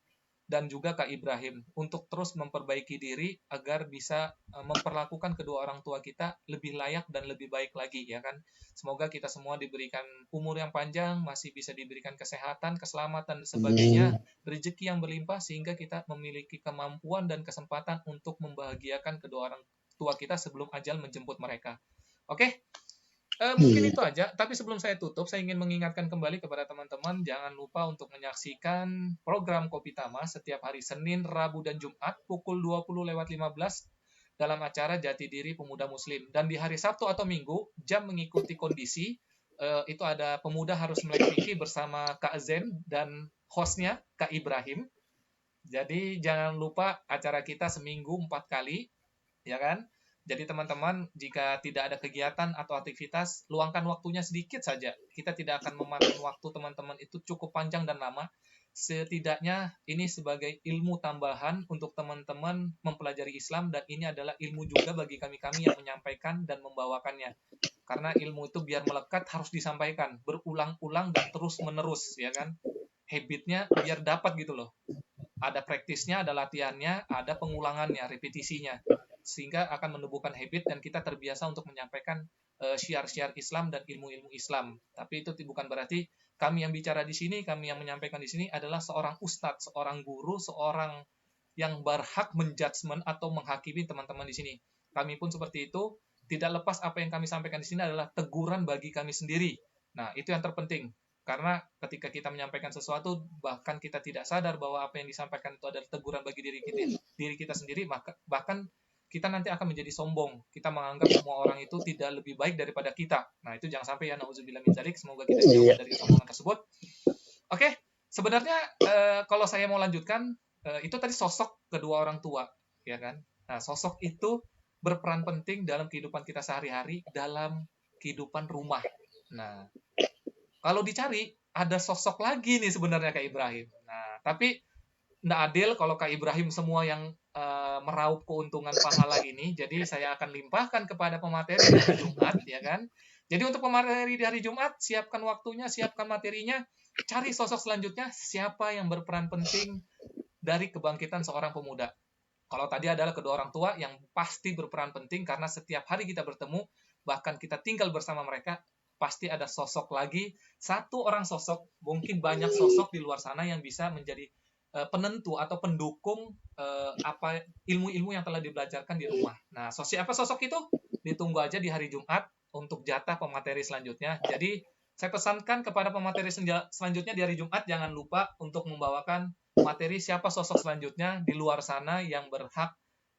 dan juga Kak Ibrahim untuk terus memperbaiki diri agar bisa memperlakukan kedua orang tua kita lebih layak dan lebih baik lagi ya kan. Semoga kita semua diberikan umur yang panjang, masih bisa diberikan kesehatan, keselamatan dan sebagainya, rezeki yang berlimpah sehingga kita memiliki kemampuan dan kesempatan untuk membahagiakan kedua orang tua kita sebelum ajal menjemput mereka. Oke, mungkin itu aja, tapi sebelum saya tutup, saya ingin mengingatkan kembali kepada teman-teman, jangan lupa untuk menyaksikan program Kopi Tama setiap hari Senin, Rabu, dan Jumat pukul 20.15 dalam acara Jati Diri Pemuda Muslim. Dan di hari Sabtu atau Minggu, jam mengikuti kondisi, itu ada Pemuda Harus Melek Fikih bersama Kak Zen dan hostnya Kak Ibrahim. Jadi jangan lupa acara kita seminggu 4 kali, ya kan? Jadi teman-teman, jika tidak ada kegiatan atau aktivitas, luangkan waktunya sedikit saja. Kita tidak akan memakan waktu teman-teman itu cukup panjang dan lama. Setidaknya ini sebagai ilmu tambahan untuk teman-teman mempelajari Islam, dan ini adalah ilmu juga bagi kami-kami yang menyampaikan dan membawakannya. Karena ilmu itu biar melekat harus disampaikan berulang-ulang dan terus-menerus, ya kan? Habitnya biar dapat gitu loh. Ada praktisnya, ada latihannya, ada pengulangannya, repetisinya, sehingga akan menumbuhkan habit dan kita terbiasa untuk menyampaikan syiar-syiar Islam dan ilmu-ilmu Islam. Tapi itu bukan berarti kami yang bicara di sini, kami yang menyampaikan di sini adalah seorang ustadz, seorang guru, seorang yang berhak menjudgment atau menghakimi teman-teman di sini. Kami pun seperti itu, tidak lepas apa yang kami sampaikan di sini adalah teguran bagi kami sendiri. Nah, itu yang terpenting. Karena ketika kita menyampaikan sesuatu, bahkan kita tidak sadar bahwa apa yang disampaikan itu adalah teguran bagi diri kita sendiri, bahkan kita nanti akan menjadi sombong. Kita menganggap semua orang itu tidak lebih baik daripada kita. Nah, itu jangan sampai ya, na'udzubillah min dzalik. Semoga kita jauh dari kesombongan tersebut. Oke, sebenarnya kalau saya mau lanjutkan, itu tadi sosok kedua orang tua, ya kan? Nah, sosok itu berperan penting dalam kehidupan kita sehari-hari, dalam kehidupan rumah. Nah, kalau dicari, ada sosok lagi nih sebenarnya Kak Ibrahim. Nah, tapi nggak adil kalau Kak Ibrahim semua yang meraup keuntungan pahala ini. Jadi saya akan limpahkan kepada pemateri di hari Jumat, ya kan? Jadi untuk pemateri di hari Jumat, siapkan waktunya, siapkan materinya, cari sosok selanjutnya, siapa yang berperan penting dari kebangkitan seorang pemuda. Kalau tadi adalah kedua orang tua yang pasti berperan penting karena setiap hari kita bertemu, bahkan kita tinggal bersama mereka, pasti ada sosok lagi, satu orang sosok, mungkin banyak sosok di luar sana yang bisa menjadi penentu atau pendukung apa ilmu-ilmu yang telah dibelajarkan di rumah. Nah, apa sosok itu? Ditunggu aja di hari Jumat untuk jatah pemateri selanjutnya. Jadi, saya pesankan kepada pemateri selanjutnya di hari Jumat, jangan lupa untuk membawakan materi siapa sosok selanjutnya di luar sana yang berhak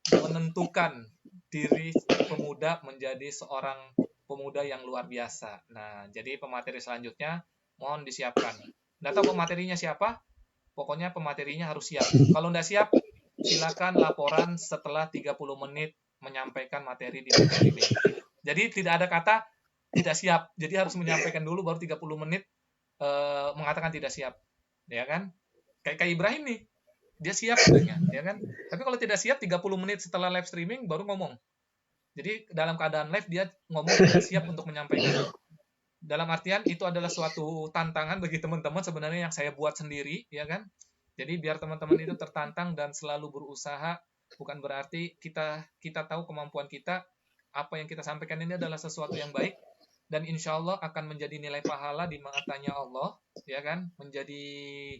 menentukan diri pemuda menjadi seorang pemuda yang luar biasa. Nah, jadi pemateri selanjutnya mohon disiapkan. Nggak tahu pematerinya siapa? Pokoknya pematerinya harus siap. Kalau nggak siap, silakan laporan setelah 30 menit menyampaikan materi di live streaming. Jadi tidak ada kata tidak siap. Jadi harus menyampaikan dulu baru 30 menit mengatakan tidak siap. Ya kan? Kayak Ibrahim nih. Dia siap katanya, ya kan? Tapi kalau tidak siap 30 menit setelah live streaming baru ngomong. Jadi dalam keadaan live dia ngomong tidak siap untuk menyampaikan. Dalam artian itu adalah suatu tantangan bagi teman-teman sebenarnya yang saya buat sendiri, ya kan? Jadi biar teman-teman itu tertantang dan selalu berusaha, bukan berarti kita tahu kemampuan kita, apa yang kita sampaikan ini adalah sesuatu yang baik, dan insya Allah akan menjadi nilai pahala di matanya Allah, ya kan? Menjadi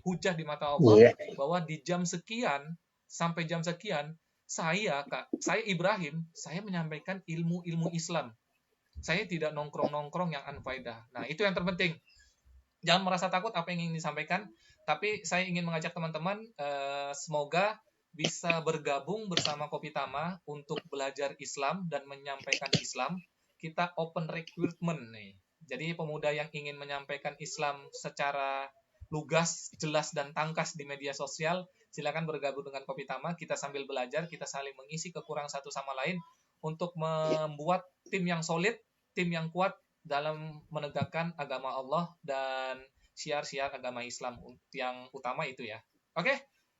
hujah di mata Allah, bahwa di jam sekian, sampai jam sekian, saya Ibrahim, saya menyampaikan ilmu-ilmu Islam. Saya tidak nongkrong-nongkrong yang unfaedah. Nah, itu yang terpenting. Jangan merasa takut apa yang ingin disampaikan, tapi saya ingin mengajak teman-teman, semoga bisa bergabung bersama Kopi Tama untuk belajar Islam dan menyampaikan Islam. Kita open recruitment nih. Jadi pemuda yang ingin menyampaikan Islam secara lugas, jelas, dan tangkas di media sosial, silakan bergabung dengan Kopi Tama. Kita sambil belajar, kita saling mengisi kekurangan satu sama lain untuk membuat tim yang solid, tim yang kuat dalam menegakkan agama Allah dan syiar-syiar agama Islam yang utama itu ya. Oke,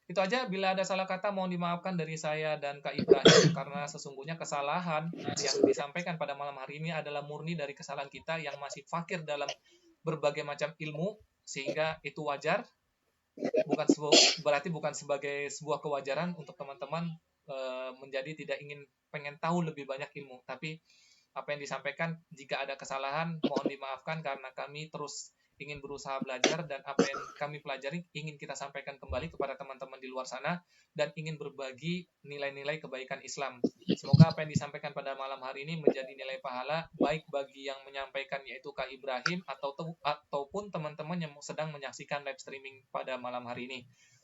itu aja. Bila ada salah kata mohon dimaafkan dari saya dan Kak Ibrahim, karena sesungguhnya kesalahan yang disampaikan pada malam hari ini adalah murni dari kesalahan kita yang masih fakir dalam berbagai macam ilmu, sehingga itu wajar. Berarti bukan sebagai sebuah kewajaran untuk teman-teman menjadi tidak pengen tahu lebih banyak ilmu, tapi apa yang disampaikan jika ada kesalahan mohon dimaafkan karena kami terus ingin berusaha belajar dan apa yang kami pelajari ingin kita sampaikan kembali kepada teman-teman di luar sana dan ingin berbagi nilai-nilai kebaikan Islam. Semoga apa yang disampaikan pada malam hari ini menjadi nilai pahala baik bagi yang menyampaikan yaitu Kak Ibrahim ataupun teman-teman yang sedang menyaksikan live streaming pada malam hari ini.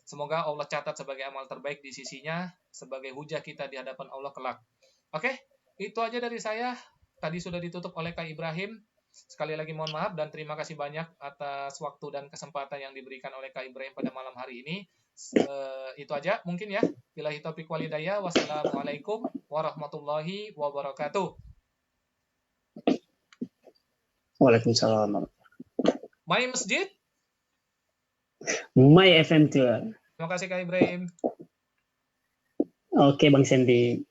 Semoga Allah catat sebagai amal terbaik di sisinya sebagai hujah kita di hadapan Allah kelak. Oke, itu aja dari saya. Tadi sudah ditutup oleh Kak Ibrahim. Sekali lagi mohon maaf dan terima kasih banyak atas waktu dan kesempatan yang diberikan oleh Kak Ibrahim pada malam hari ini. Itu aja mungkin ya. Billahi taufiq wal hidayah. Wassalamualaikum warahmatullahi wabarakatuh. Waalaikumsalam. My Masjid. My FM Tour. Terima kasih Kak Ibrahim. Oke Bang Sandy.